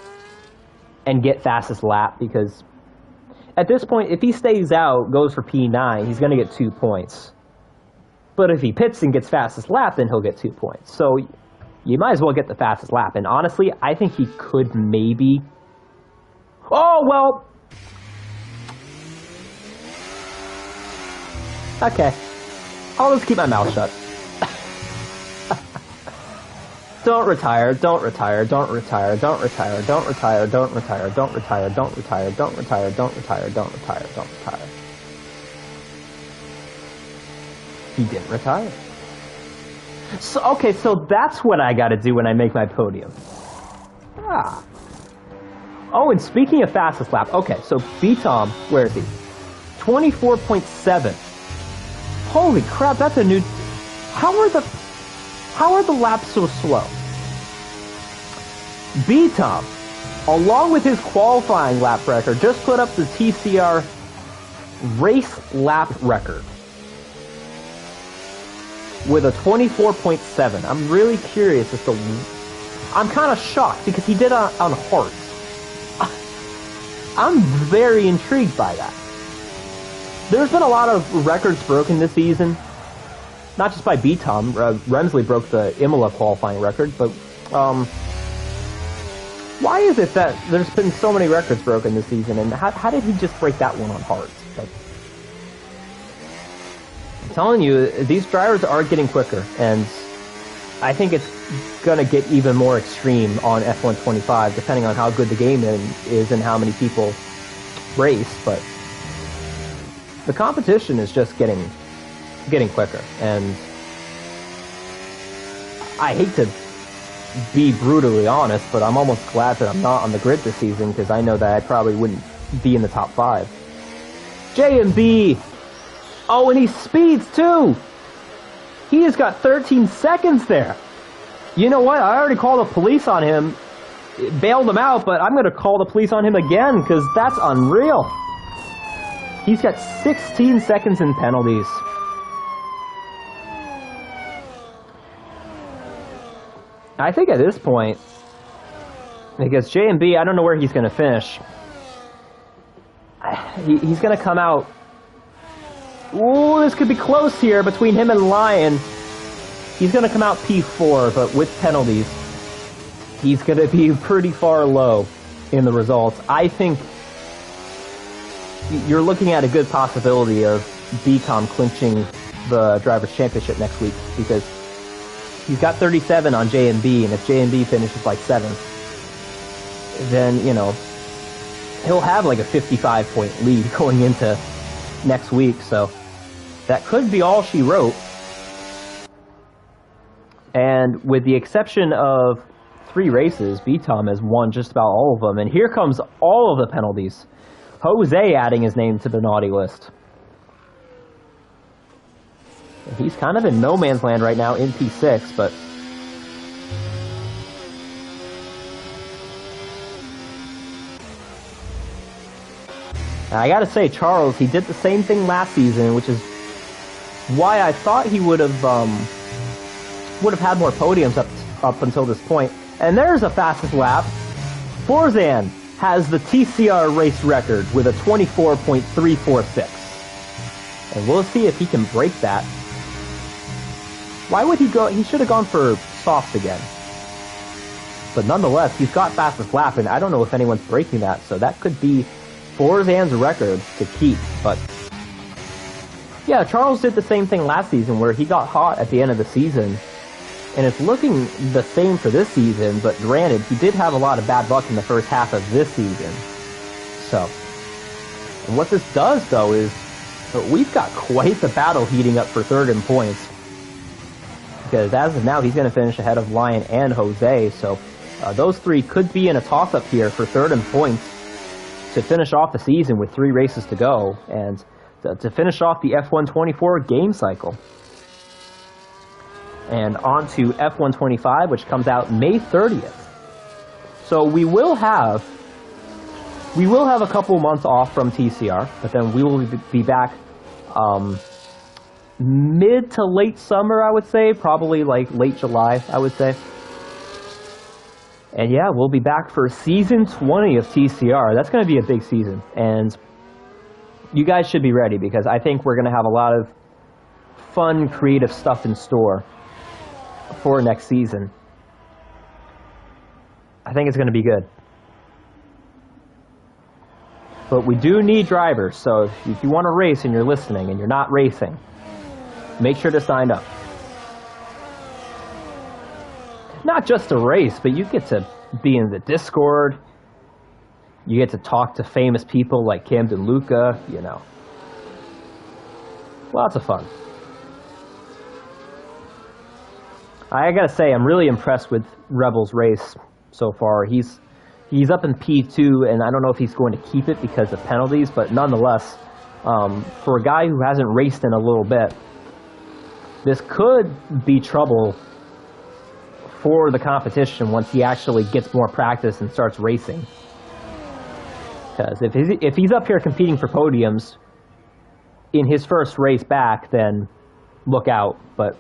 and get fastest lap, because at this point, if he stays out, goes for P9, he's going to get 2 points. But if he pits and gets fastest lap, then he'll get 2 points. So you might as well get the fastest lap. And honestly, I think he could maybe... Oh, well... Okay. I'll just keep my mouth shut. Don't retire, don't retire, don't retire, don't retire, don't retire, don't retire, don't retire, don't retire, don't retire, don't retire, don't retire, don't retire. He didn't retire. So, okay, so that's what I gotta do when I make my podium. Ah. Oh, and speaking of fastest lap, okay, so B-Tom, where is he? 24.7. Holy crap, that's a new... How are the laps so slow? B-Tom, along with his qualifying lap record, just put up the TCR race lap record with a 24.7. I'm really curious as to... I'm kind of shocked because he did on hards. I'm very intrigued by that. There's been a lot of records broken this season. Not just by B-Tom. Remsley broke the Imola qualifying record, but why is it that there's been so many records broken this season, and how did he just break that one on hards? Like, I'm telling you, these drivers are getting quicker, and I think it's going to get even more extreme on F125, depending on how good the game is and how many people race, but the competition is just getting quicker, and I hate to be brutally honest, but I'm almost glad that I'm not on the grid this season, because I know that I probably wouldn't be in the top 5. J&B! Oh, and he speeds too! He has got 13 seconds there! You know what? I already called the police on him, bailed him out, but I'm going to call the police on him again, because that's unreal. He's got 16 seconds in penalties. I think at this point, because J&B, I don't know where he's going to finish. He's going to come out... Ooh, this could be close here between him and Lion. He's going to come out P4, but with penalties, he's going to be pretty far low in the results. I think you're looking at a good possibility of B-Tom clinching the Drivers' Championship next week, because he's got 37 on J&B, and if J&B finishes like 7th, then, you know, he'll have like a 55-point lead going into next week, so that could be all she wrote. And with the exception of 3 races, B-Tom has won just about all of them, and here comes all of the penalties. Jose adding his name to the naughty list. He's kind of in no man's land right now in P6, but Now, I gotta say, Charles, he did the same thing last season, which is why I thought he would have had more podiums up until this point. And there's a fastest lap. Forzan has the TCR race record with a 24.346. And we'll see if he can break that. Why would he go? He should have gone for softs again. But nonetheless, he's got fastest lap, and I don't know if anyone's breaking that, so that could be Forzan's record to keep. But yeah, Charles did the same thing last season where he got hot at the end of the season, and it's looking the same for this season, but granted, he did have a lot of bad luck in the first half of this season. So, and what this does, though, is we've got quite the battle heating up for third in points. Because as of now, he's going to finish ahead of Lion and Jose, so those three could be in a toss-up here for third in points to finish off the season with 3 races to go, and to finish off the F124 game cycle. And on to F125, which comes out May 30th. So we will have a couple months off from TCR, but then we will be back mid to late summer, I would say, probably like late July, I would say. And yeah, we'll be back for season 20 of TCR. That's going to be a big season, and you guys should be ready because I think we're going to have a lot of fun, creative stuff in store for next season. I think it's going to be good. But we do need drivers, so if you want to race and you're listening and you're not racing, make sure to sign up. Not just a race, but you get to be in the Discord. You get to talk to famous people like Camden Luca, you know. Lots of fun. I gotta say, I'm really impressed with Rebel's race so far. He's up in P2, and I don't know if he's going to keep it because of penalties, but nonetheless, for a guy who hasn't raced in a little bit, this could be trouble for the competition once he actually gets more practice and starts racing. Because if he's up here competing for podiums in his first race back, then look out. But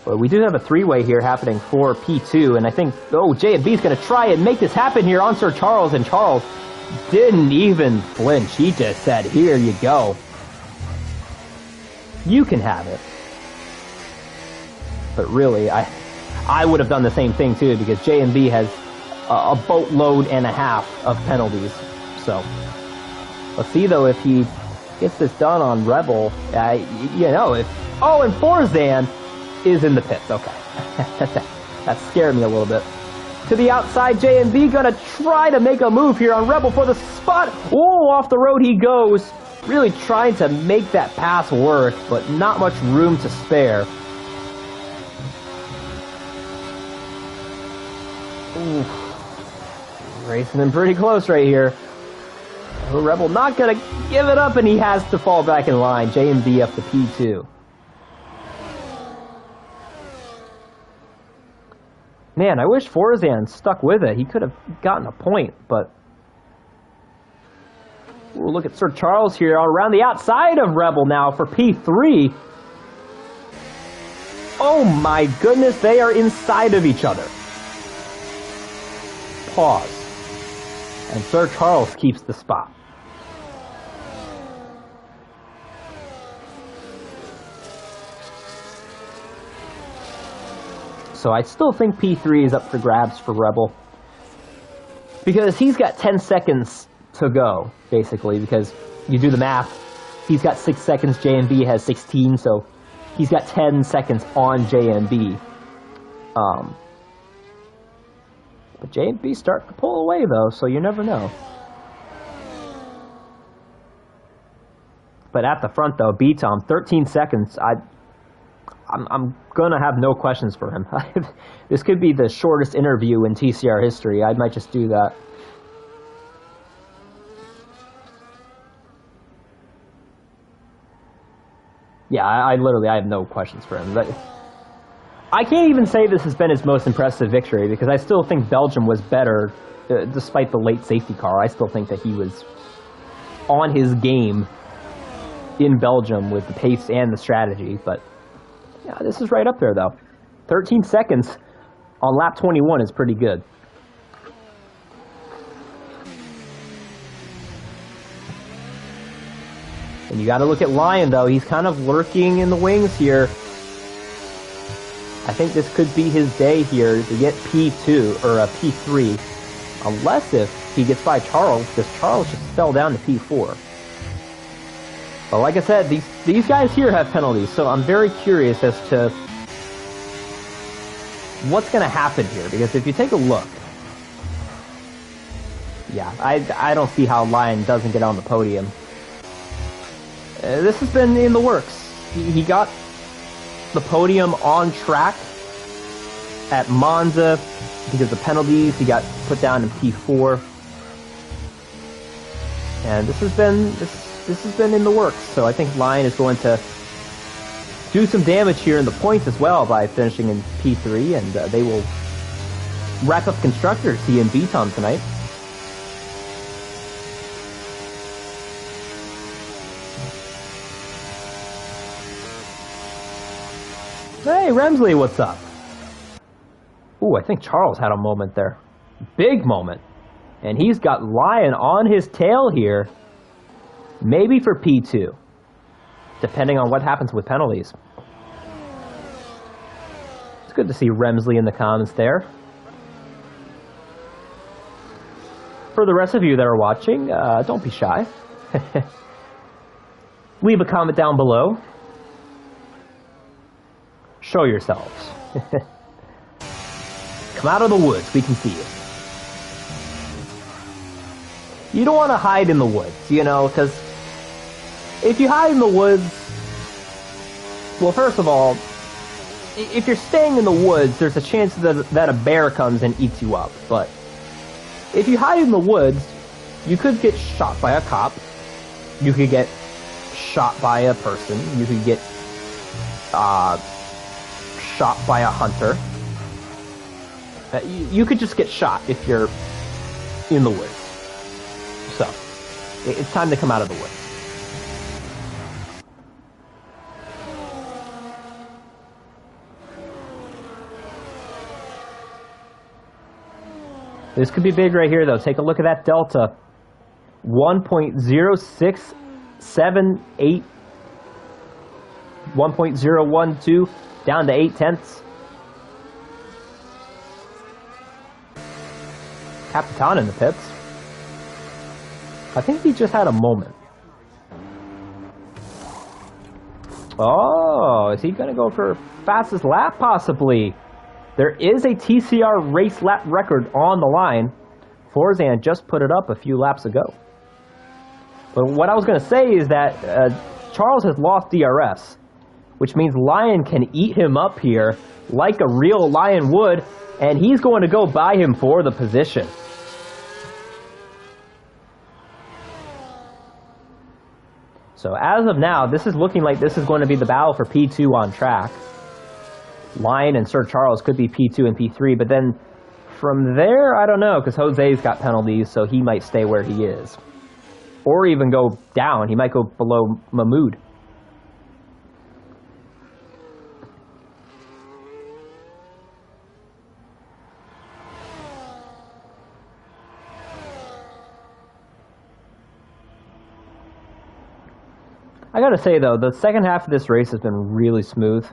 we do have a 3-way here happening for P2, and I think, J&B is going to try and make this happen here on Sir Charles, and Charles didn't even flinch. He just said, here you go. You can have it. But really, I would have done the same thing too, because J&B has a boatload and a half of penalties. So let's see though if he gets this done on Rebel. You know, and Forzan is in the pits. Okay, that scared me a little bit. To the outside, J&B gonna try to make a move here on Rebel for the spot. Oh, off the road he goes. Really trying to make that pass work, but not much room to spare. Ooh, racing him pretty close right here. Rebel not gonna give it up, and he has to fall back in line. J&B up to P2. Man, I wish Forzan stuck with it. He could have gotten a point, but ooh, look at Sir Charles here around the outside of Rebel now for P3. Oh my goodness, they are inside of each other. Pause. And Sir Charles keeps the spot. So I still think P3 is up for grabs for Rebel, because he's got 10 seconds to go, basically, because you do the math. He's got 6 seconds, J&B has 16, so he's got 10 seconds on J&B. But J&B starting to pull away, though, so you never know. But at the front, though, B-Tom, 13 seconds. I'm going to have no questions for him. This could be the shortest interview in TCR history. I might just do that. Yeah, I have no questions for him. But I can't even say this has been his most impressive victory, because I still think Belgium was better, despite the late safety car. I still think that he was on his game in Belgium with the pace and the strategy. But yeah, this is right up there, though. 13 seconds on lap 21 is pretty good. And you got to look at Lion, though. He's kind of lurking in the wings here. I think this could be his day here to get P2 or a P3, unless if he gets by Charles, because Charles just fell down to P4. But like I said, these guys here have penalties, so I'm very curious as to what's going to happen here. Because if you take a look, yeah, I don't see how Lion doesn't get on the podium. This has been in the works. He got the podium on track at Monza because of penalties. He got put down in P4, and this has been in the works. So I think Lion is going to do some damage here in the points as well by finishing in P3, and they will wrap up constructors he and Beaton tonight. Hey, Remsley, what's up? Ooh, I think Charles had a moment there. Big moment. And he's got Lion on his tail here. Maybe for P2. Depending on what happens with penalties. It's good to see Remsley in the comments there. For the rest of you that are watching, don't be shy. Leave a comment down below. Show yourselves. Come out of the woods, we can see you. You don't want to hide in the woods, you know, because if you hide in the woods, well, first of all, if you're staying in the woods, there's a chance that a bear comes and eats you up. But if you hide in the woods, you could get shot by a cop. You could get shot by a person. You could get shot by a hunter. You could just get shot if you're in the woods. So, it's time to come out of the woods. This could be big right here, though. Take a look at that delta. 1.0678. 1.012 down to 0.8. Capitan in the pits. I think he just had a moment. Oh, is he going to go for fastest lap? Possibly. There is a TCR race lap record on the line. Forzan just put it up a few laps ago. But what I was going to say is that Charles has lost DRS, which means Lion can eat him up here like a real Lion would, and he's going to go by him for the position. So as of now, this is looking like this is going to be the battle for P2 on track. Lion and Sir Charles could be P2 and P3, but then from there, I don't know, because Jose's got penalties, so he might stay where he is. Or even go down. He might go below Mahmoud. I gotta say, though, the second half of this race has been really smooth.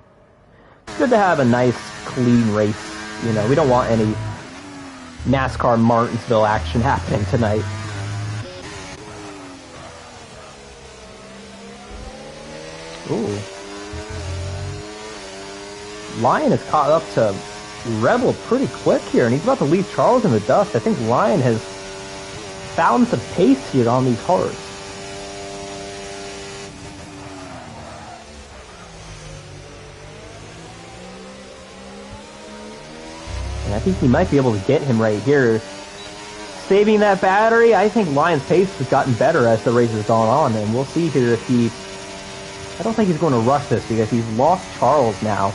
It's good to have a nice, clean race. You know, we don't want any NASCAR Martinsville action happening tonight. Ooh. Lion has caught up to Rebel pretty quick here, and he's about to leave Charles in the dust. I think Lion has found some pace here on these cars. And I think he might be able to get him right here. Saving that battery, I think Lion's pace has gotten better as the race has gone on, and we'll see here if he... I don't think he's going to rush this because he's lost Charles now.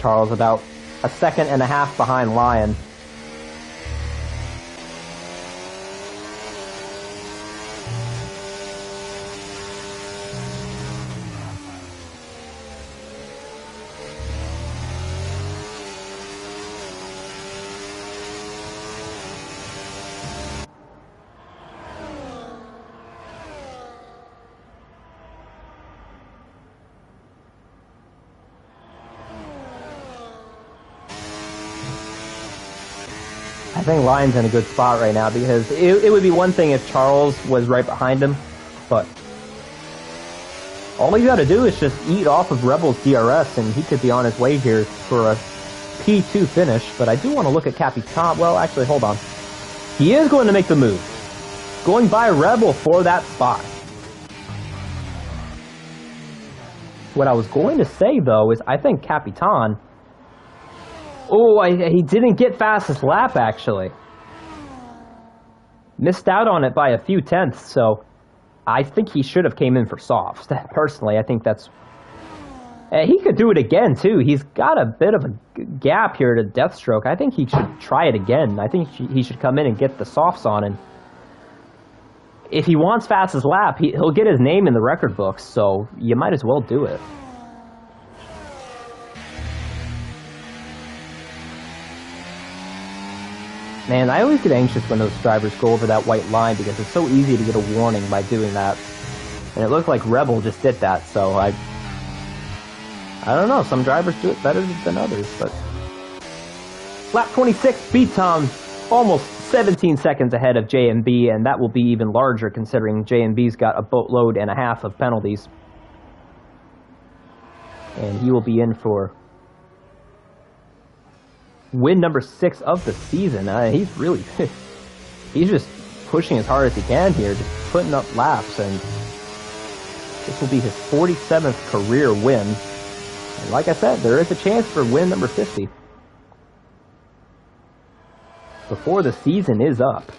Charles, about a second and a half behind Lion. I think Lion's in a good spot right now because it would be one thing if Charles was right behind him, but all he's got to do is just eat off of Rebel's DRS and he could be on his way here for a P2 finish. But I do want to look at Capitan. Well, actually, hold on. He is going to make the move, going by Rebel for that spot. What I was going to say, though, is I think Capitan... Oh, he didn't get fastest lap, actually. Missed out on it by a few tenths, so I think he should have came in for softs. Personally, I think that's... he could do it again, too. He's got a bit of a gap here to Deathstroke. I think he should try it again. I think he should come in and get the softs on, and if he wants fastest lap, he'll get his name in the record books, so you might as well do it. Man, I always get anxious when those drivers go over that white line because it's so easy to get a warning by doing that. And it looked like Rebel just did that, so I don't know, some drivers do it better than others, but... Lap 26, B-Tom, almost 17 seconds ahead of JMB, and that will be even larger considering JMB's got a boatload and a half of penalties. And he will be in for win number 6 of the season. He's really... he's just pushing as hard as he can here, just putting up laps, and this will be his 47th career win. And like I said, there is a chance for win number 50 before the season is up.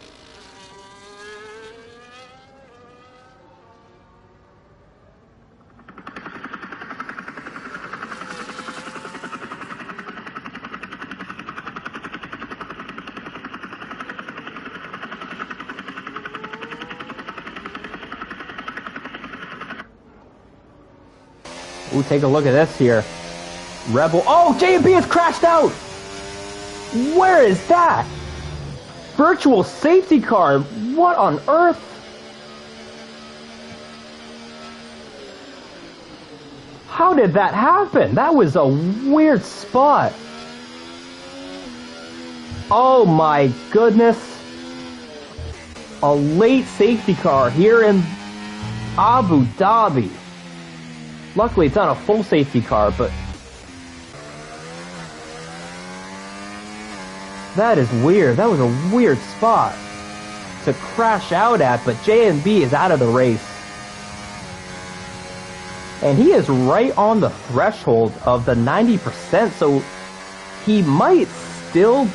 Ooh, take a look at this here. Rebel. Oh, JMB has crashed out! Where is that? Virtual safety car. What on earth? How did that happen? That was a weird spot. Oh my goodness. A late safety car here in Abu Dhabi. Luckily, it's not a full safety car, but that is weird. That was a weird spot to crash out at, but JMB is out of the race. And he is right on the threshold of the 90%, so he might still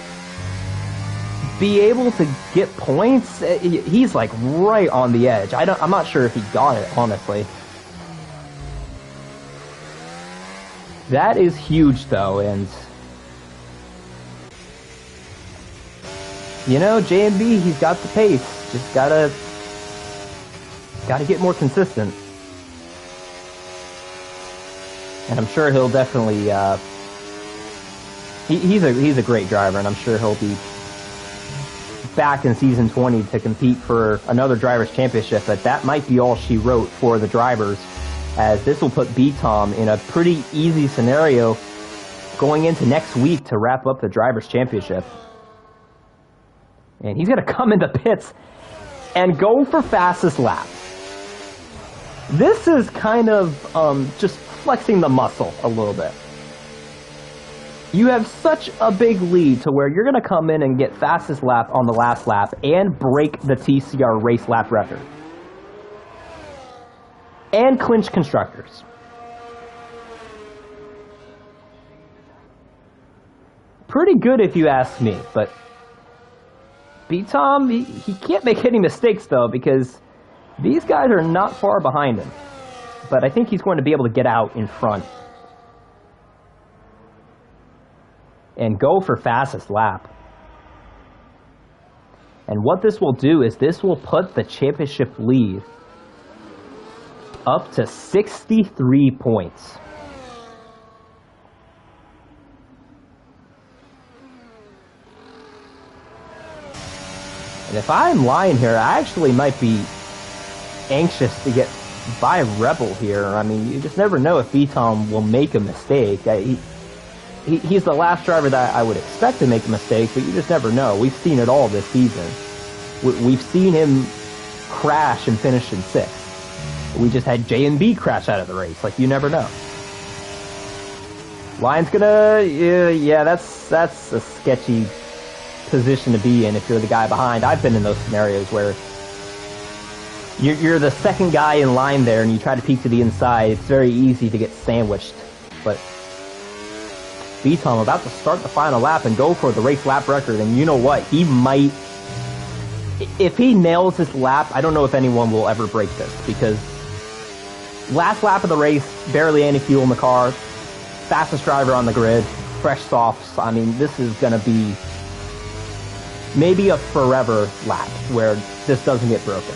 be able to get points. He's like right on the edge. I'm not sure if he got it, honestly. That is huge, though, and you know, JMB, he's got the pace. Just gotta get more consistent. And I'm sure he'll definitely he's a great driver, and I'm sure he'll be back in season 20 to compete for another drivers championship. But that might be all she wrote for the drivers, as this will put B-Tom in a pretty easy scenario going into next week to wrap up the Drivers' Championship. And he's going to come into pits and go for fastest lap. This is kind of just flexing the muscle a little bit. You have such a big lead to where you're going to come in and get fastest lap on the last lap and break the TCR race lap record. And clinch constructors. Pretty good if you ask me, but B-Tom, he can't make any mistakes though, because these guys are not far behind him. But I think he's going to be able to get out in front. and go for fastest lap. And what this will do is this will put the championship lead up to 63 points. And if I'm lying here, I actually might be anxious to get by Rebel here. I mean, you just never know if B-Tom will make a mistake. He's the last driver that I would expect to make a mistake, but you just never know. We've seen it all this season. We've seen him crash and finish in 6th. We just had J and B crash out of the race. Like, you never know. Lion's gonna... yeah, that's a sketchy position to be in if you're the guy behind. I've been in those scenarios where you're the second guy in line there and you try to peek to the inside. It's very easy to get sandwiched. But B-Tom about to start the final lap and go for the race lap record, and you know what? He might... If he nails this lap, I don't know if anyone will ever break this, because last lap of the race, barely any fuel in the car, fastest driver on the grid, fresh softs. I mean, this is going to be maybe a forever lap where this doesn't get broken.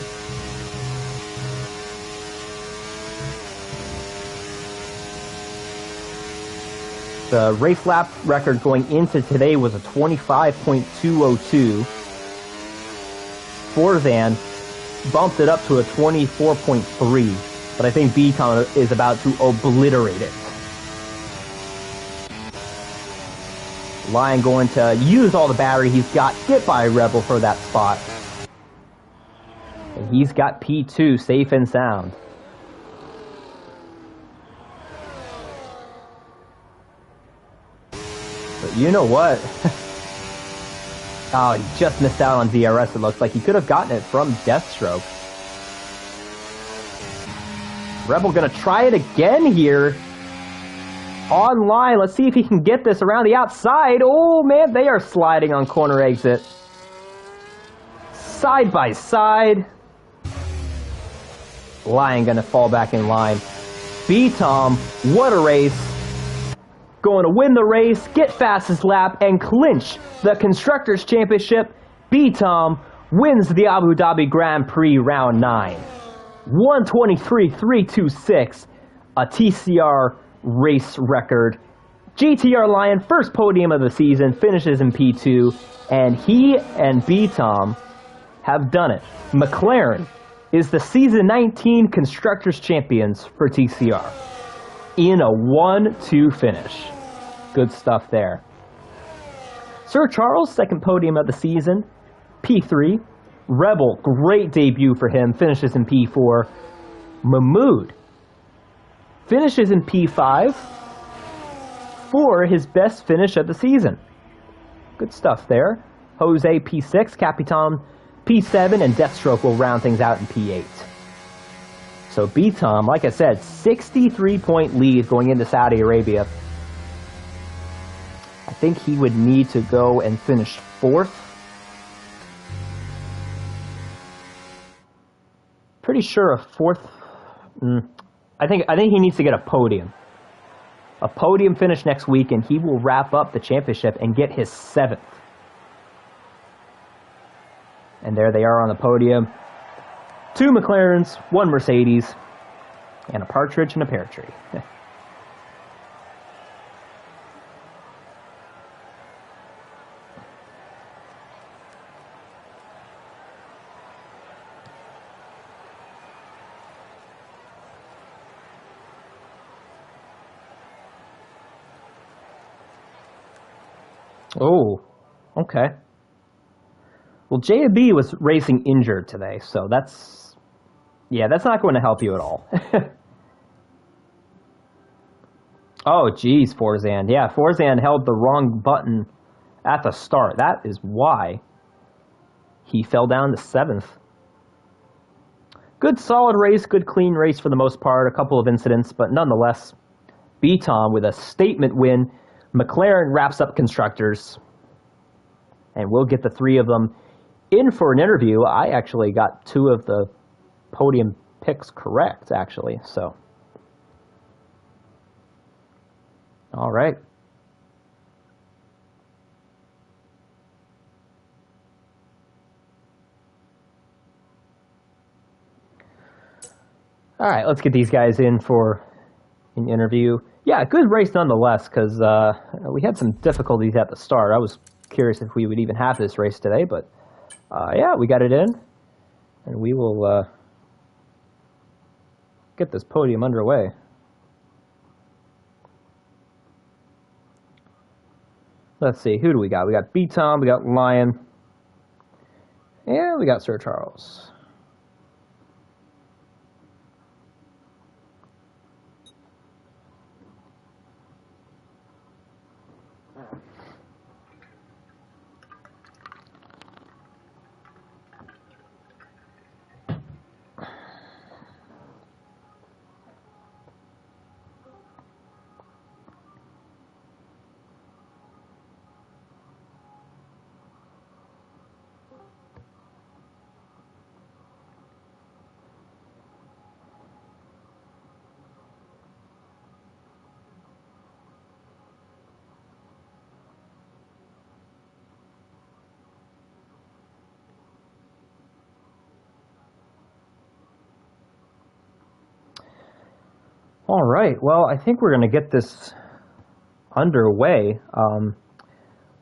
The race lap record going into today was a 25.202. Forzan bumped it up to a 24.3, but I think B-Tom is about to obliterate it. Lion going to use all the battery he's got, get by Rebel for that spot. And he's got P2 safe and sound. But you know what? Oh, he just missed out on DRS, it looks like. He could have gotten it from Deathstroke. Rebel gonna try it again here. Online, let's see if he can get this around the outside. Oh, man, they are sliding on corner exit. Side by side. Lion gonna fall back in line. B-Tom, what a race. Going to win the race, get fastest lap, and clinch the Constructors' Championship. B-Tom wins the Abu Dhabi Grand Prix Round 9. 123.326, a TCR race record. GTR Lion, first podium of the season, finishes in P2, and he and B-Tom have done it. McLaren is the Season 19 Constructors' Champions for TCR in a 1-2 finish. Good stuff there. Sir Charles, second podium of the season, P3. Rebel, great debut for him, finishes in P4. Mahmoud finishes in P5 for his best finish of the season. Good stuff there. Jose, P6, Capitan, P7, and Deathstroke will round things out in P8. So B-Tom, like I said, 63-point lead going into Saudi Arabia. I think he would need to go and finish 4th. Pretty sure a 4th. I think he needs to get a podium. A podium finish next week, and he will wrap up the championship and get his 7th. And there they are on the podium. 2 McLarens, 1 Mercedes, and a partridge and a pear tree. Oh, okay. Well, J&B was racing injured today, so that's not going to help you at all. Oh, geez, Forzan. Yeah, Forzan held the wrong button at the start. That is why he fell down to 7th. Good solid race, good clean race for the most part. A couple of incidents, but nonetheless, B-Tom with a statement win. McLaren wraps up Constructors, and we'll get the 3 of them in for an interview. I actually got 2 of the podium picks correct, actually, so. All right. All right, let's get these guys in for an interview. Yeah, good race nonetheless, because we had some difficulties at the start. I was curious if we would even have this race today, but yeah, we got it in, and we will get this podium underway. Let's see, who do we got? We got B-Tom, we got Lion, and we got Sir Charles. All right, well, I think we're going to get this underway.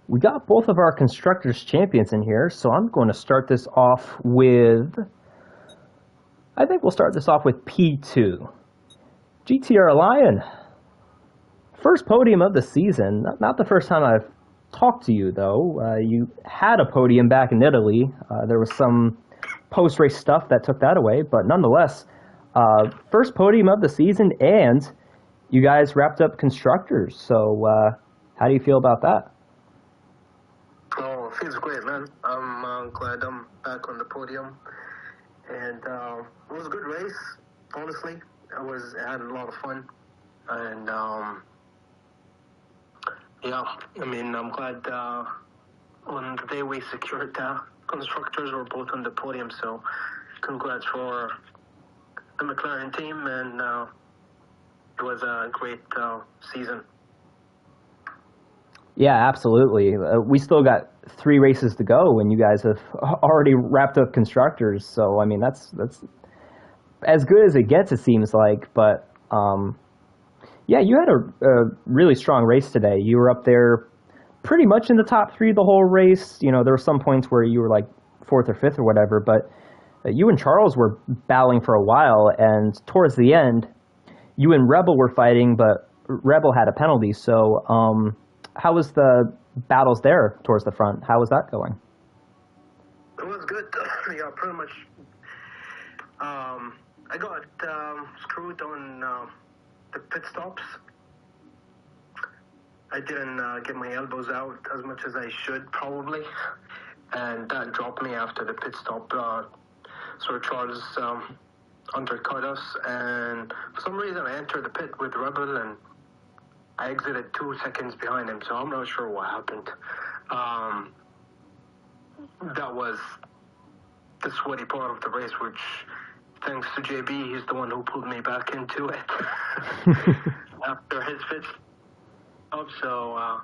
We got both of our Constructors Champions in here, so I'm going to start this off with, I think we'll start this off with P2. GTR Lion, first podium of the season. Not the first time I've talked to you, though. You had a podium back in Italy. There was some post-race stuff that took that away, but nonetheless, first podium of the season, and you guys wrapped up Constructors. So how do you feel about that? Oh, feels great, man. I'm glad I'm back on the podium, and it was a good race. Honestly, I had a lot of fun, and yeah, I mean, I'm glad on the day we secured Constructors were both on the podium. So, congrats for the McLaren team, and it was a great season. Yeah, absolutely. We still got 3 races to go, and you guys have already wrapped up Constructors. So, I mean, that's as good as it gets, it seems like. But, yeah, you had a really strong race today. You were up there pretty much in the top 3 the whole race. You know, there were some points where you were like 4th or 5th or whatever, but you and Charles were battling for a while, and towards the end, you and Rebel were fighting, but Rebel had a penalty. So, how was the battles there towards the front? How was that going? It was good. Yeah, pretty much. I got screwed on the pit stops. I didn't get my elbows out as much as I should, probably. And that dropped me after the pit stop. Sir Charles undercut us. And for some reason, I entered the pit with Rebel, and I exited 2 seconds behind him, so I'm not sure what happened. That was the sweaty part of the race, which, thanks to JB, he's the one who pulled me back into it after his pit stop. So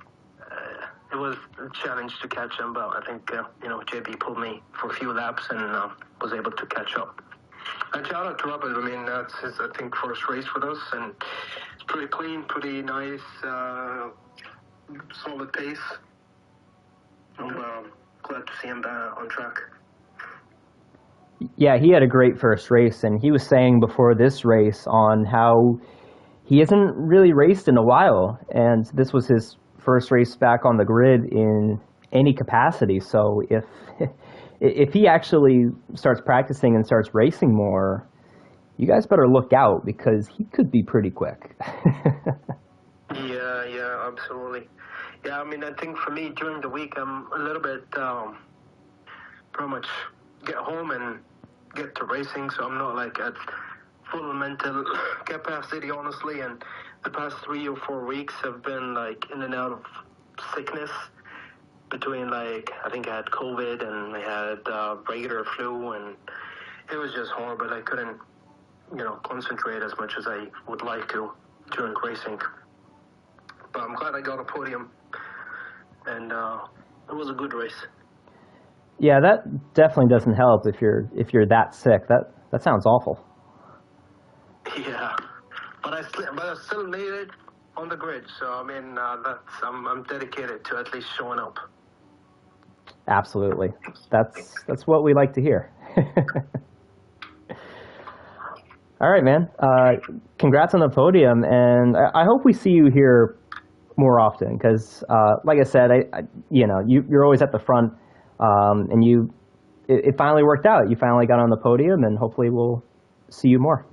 it was a challenge to catch him, but I think JB pulled me for a few laps and was able to catch up. And shout out to Robert. I mean, that's his, I think, first race with us, and it's pretty clean, pretty nice, solid pace. I'm glad to see him on track. Yeah, he had a great first race, and he was saying before this race on how he hasn't really raced in a while, and this was his first race back on the grid in any capacity. So if he actually starts practicing and starts racing more, you guys better look out, because he could be pretty quick. Yeah, absolutely. Yeah, I mean, I think for me during the week, I'm a little bit pretty much get home and get to racing, so I'm not like at full mental capacity, honestly. And the past 3 or 4 weeks have been like in and out of sickness. Between like, I think I had COVID and I had regular flu, and it was just horrible. I couldn't, concentrate as much as I would like to during racing. But I'm glad I got a podium, and it was a good race. Yeah, that definitely doesn't help if you're that sick. That sounds awful. but I still made it on the grid. So I mean, I'm dedicated to at least showing up. Absolutely. That's what we like to hear. All right, man. Congrats on the podium, and I hope we see you here more often because, like I said, you're always at the front, and it finally worked out. You finally got on the podium, and hopefully we'll see you more.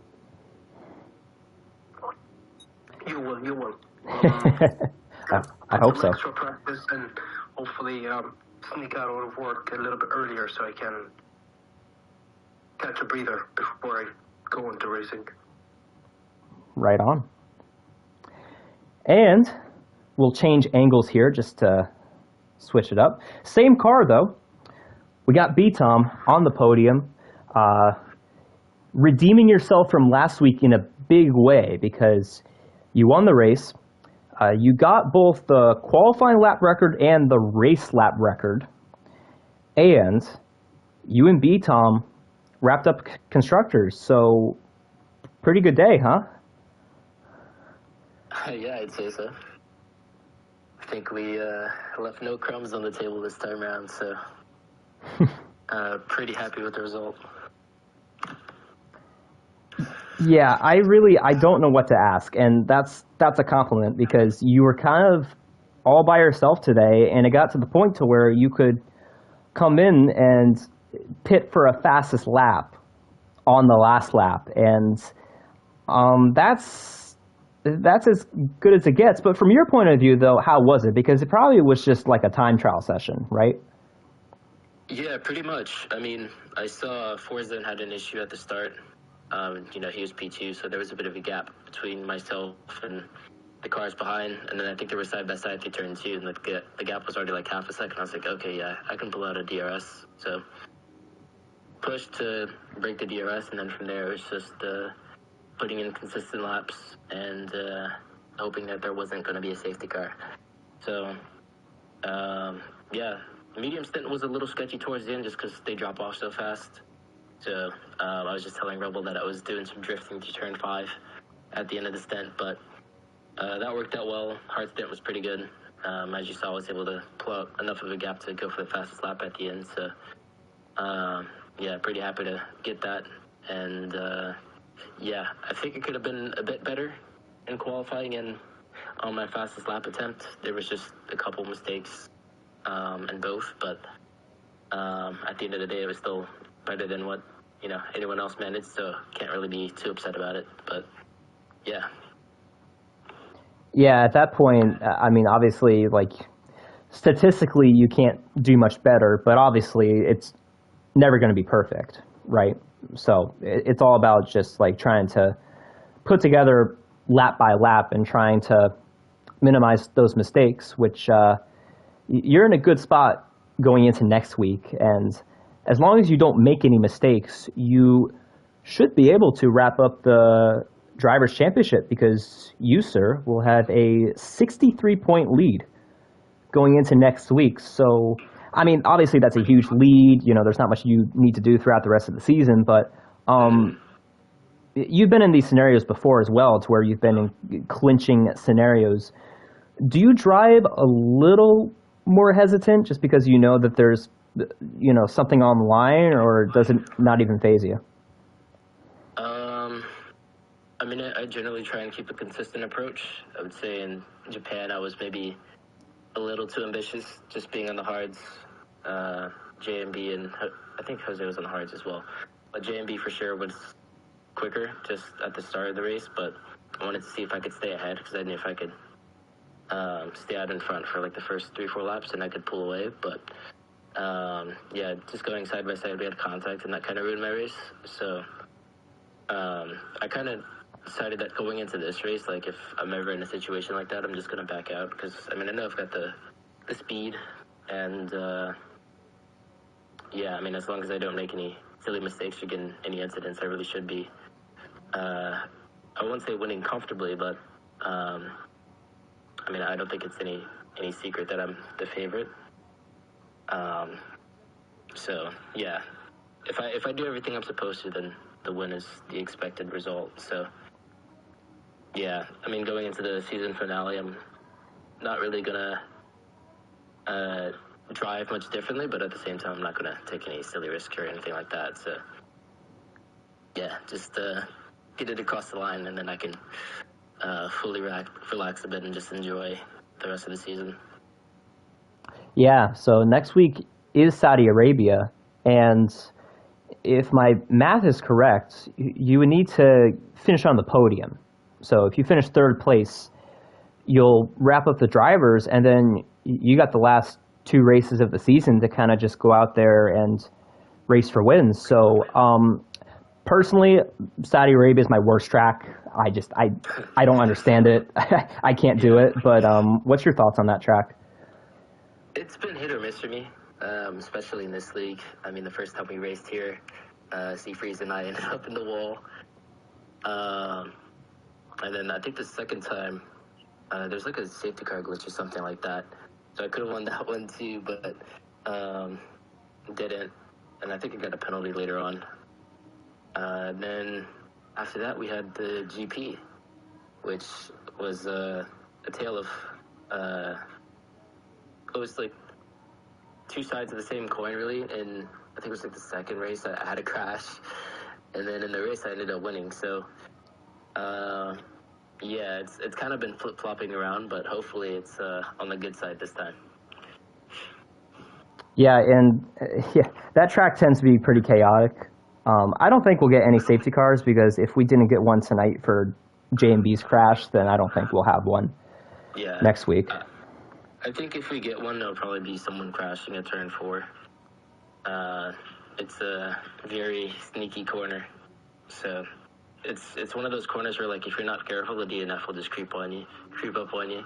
You will. I hope so. Extra practice and hopefully sneak out of work a little bit earlier so I can catch a breather before I go into racing. Right on. And we'll change angles here just to switch it up. Same car though. We got B-Tom on the podium, redeeming yourself from last week in a big way because you won the race. You got both the qualifying lap record and the race lap record. And you and B-Tom wrapped up constructors. So pretty good day, huh? Yeah, I'd say so. I think we left no crumbs on the table this time around, so pretty happy with the result. Yeah, I don't know what to ask, and that's a compliment because you were kind of all by yourself today, and it got to the point to where you could come in and pit for a fastest lap on the last lap, and that's as good as it gets. But from your point of view, though, how was it? Because it probably was just like a time trial session, right? Yeah, pretty much. I mean, I saw Forza had an issue at the start. He was P2, so there was a bit of a gap between myself and the cars behind. And then I think they were side by side through turn 2, and the gap was already like half a second. I was like, okay, yeah, I can pull out a DRS. So pushed to break the DRS, and then from there it was just putting in consistent laps and hoping that there wasn't going to be a safety car. So, yeah, the medium stint was a little sketchy towards the end just because they drop off so fast. So I was just telling Rebel that I was doing some drifting to turn 5 at the end of the stint, but that worked out well. Hard stint was pretty good. As you saw, I was able to pull out enough of a gap to go for the fastest lap at the end. So, yeah, pretty happy to get that. And, yeah, I think it could have been a bit better in qualifying and on my fastest lap attempt. There was just a couple mistakes in both, but at the end of the day, it was still better than what anyone else managed, so can't really be too upset about it. But yeah, at that point, I mean, obviously, like statistically you can't do much better, but obviously it's never going to be perfect, right? So it's all about just like trying to put together lap by lap and trying to minimize those mistakes, which you're in a good spot going into next week. And as long as you don't make any mistakes, you should be able to wrap up the Drivers' Championship because you, sir, will have a 63-point lead going into next week. So, I mean, obviously that's a huge lead. There's not much you need to do throughout the rest of the season, but you've been in these scenarios before as well, to where you've been in clinching scenarios. Do you drive a little more hesitant just because you know that there's something on the line, or does it not even faze you? I mean, I generally try and keep a consistent approach. I would say in Japan, I was maybe a little too ambitious, just being on the hards. JMB and I think Jose was on the hards as well. But JMB for sure was quicker just at the start of the race, but I wanted to see if I could stay ahead because I knew if I could stay out in front for like the first 3-4 laps and I could pull away. But yeah, just going side by side, we had contact and that kind of ruined my race. So I kind of decided that going into this race, like if I'm ever in a situation like that, I'm just going to back out because, I mean, I know I've got the speed and, yeah, I mean, as long as I don't make any silly mistakes or get in any incidents, I really should be, I won't say winning comfortably, but, I mean, I don't think it's any secret that I'm the favorite. So, yeah, if I do everything I'm supposed to, then the win is the expected result, so... Yeah, I mean, going into the season finale, I'm not really gonna drive much differently, but at the same time, I'm not gonna take any silly risks or anything like that. So, yeah, just get it across the line, and then I can fully relax a bit and just enjoy the rest of the season. Yeah, so next week is Saudi Arabia, and if my math is correct, you would need to finish on the podium. So if you finish third place, you'll wrap up the drivers, and then you got the last two races of the season to kind of just go out there and race for wins. So personally, Saudi Arabia is my worst track. I don't understand it. I can't do it. But what's your thoughts on that track? It's been hit or miss for me, especially in this league. I mean, the first time we raced here, Seafreeze and I ended up in the wall. And then I think the second time, there's like a safety car glitch or something like that. So I could have won that one too, but didn't. And I think I got a penalty later on. Then after that, we had the GP, which was a tale of... it was like two sides of the same coin, really. And I think it was like the second race I had a crash, and then in the race I ended up winning. So, yeah, it's kind of been flip flopping around, but hopefully it's on the good side this time. Yeah, and yeah, that track tends to be pretty chaotic. I don't think we'll get any safety cars because if we didn't get one tonight for J&B's crash, then I don't think we'll have one next week. I think if we get one, there'll probably be someone crashing at turn 4. It's a very sneaky corner. So it's one of those corners where, like, if you're not careful, the DNF will just creep up on you.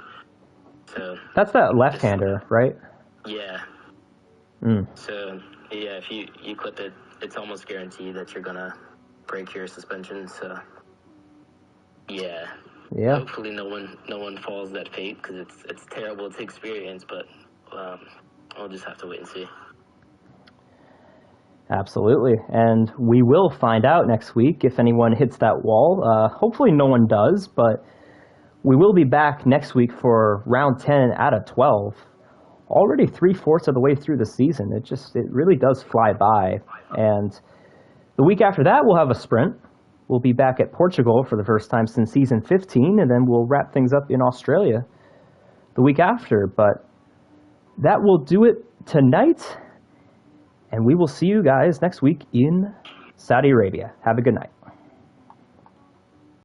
So that's that left-hander, right? Yeah. So, yeah, if you clip it, it's almost guaranteed that you're going to break your suspension. So, yeah. Hopefully no one falls that fate, because it's terrible to experience, but I'll just have to wait and see. Absolutely, and we will find out next week if anyone hits that wall. Hopefully no one does, but we will be back next week for round 10 out of 12. Already 3/4 of the way through the season. It really does fly by, and the week after that we'll have a sprint. We'll be back at Portugal for the first time since season 15, and then we'll wrap things up in Australia the week after. But that will do it tonight, and we will see you guys next week in Saudi Arabia. Have a good night.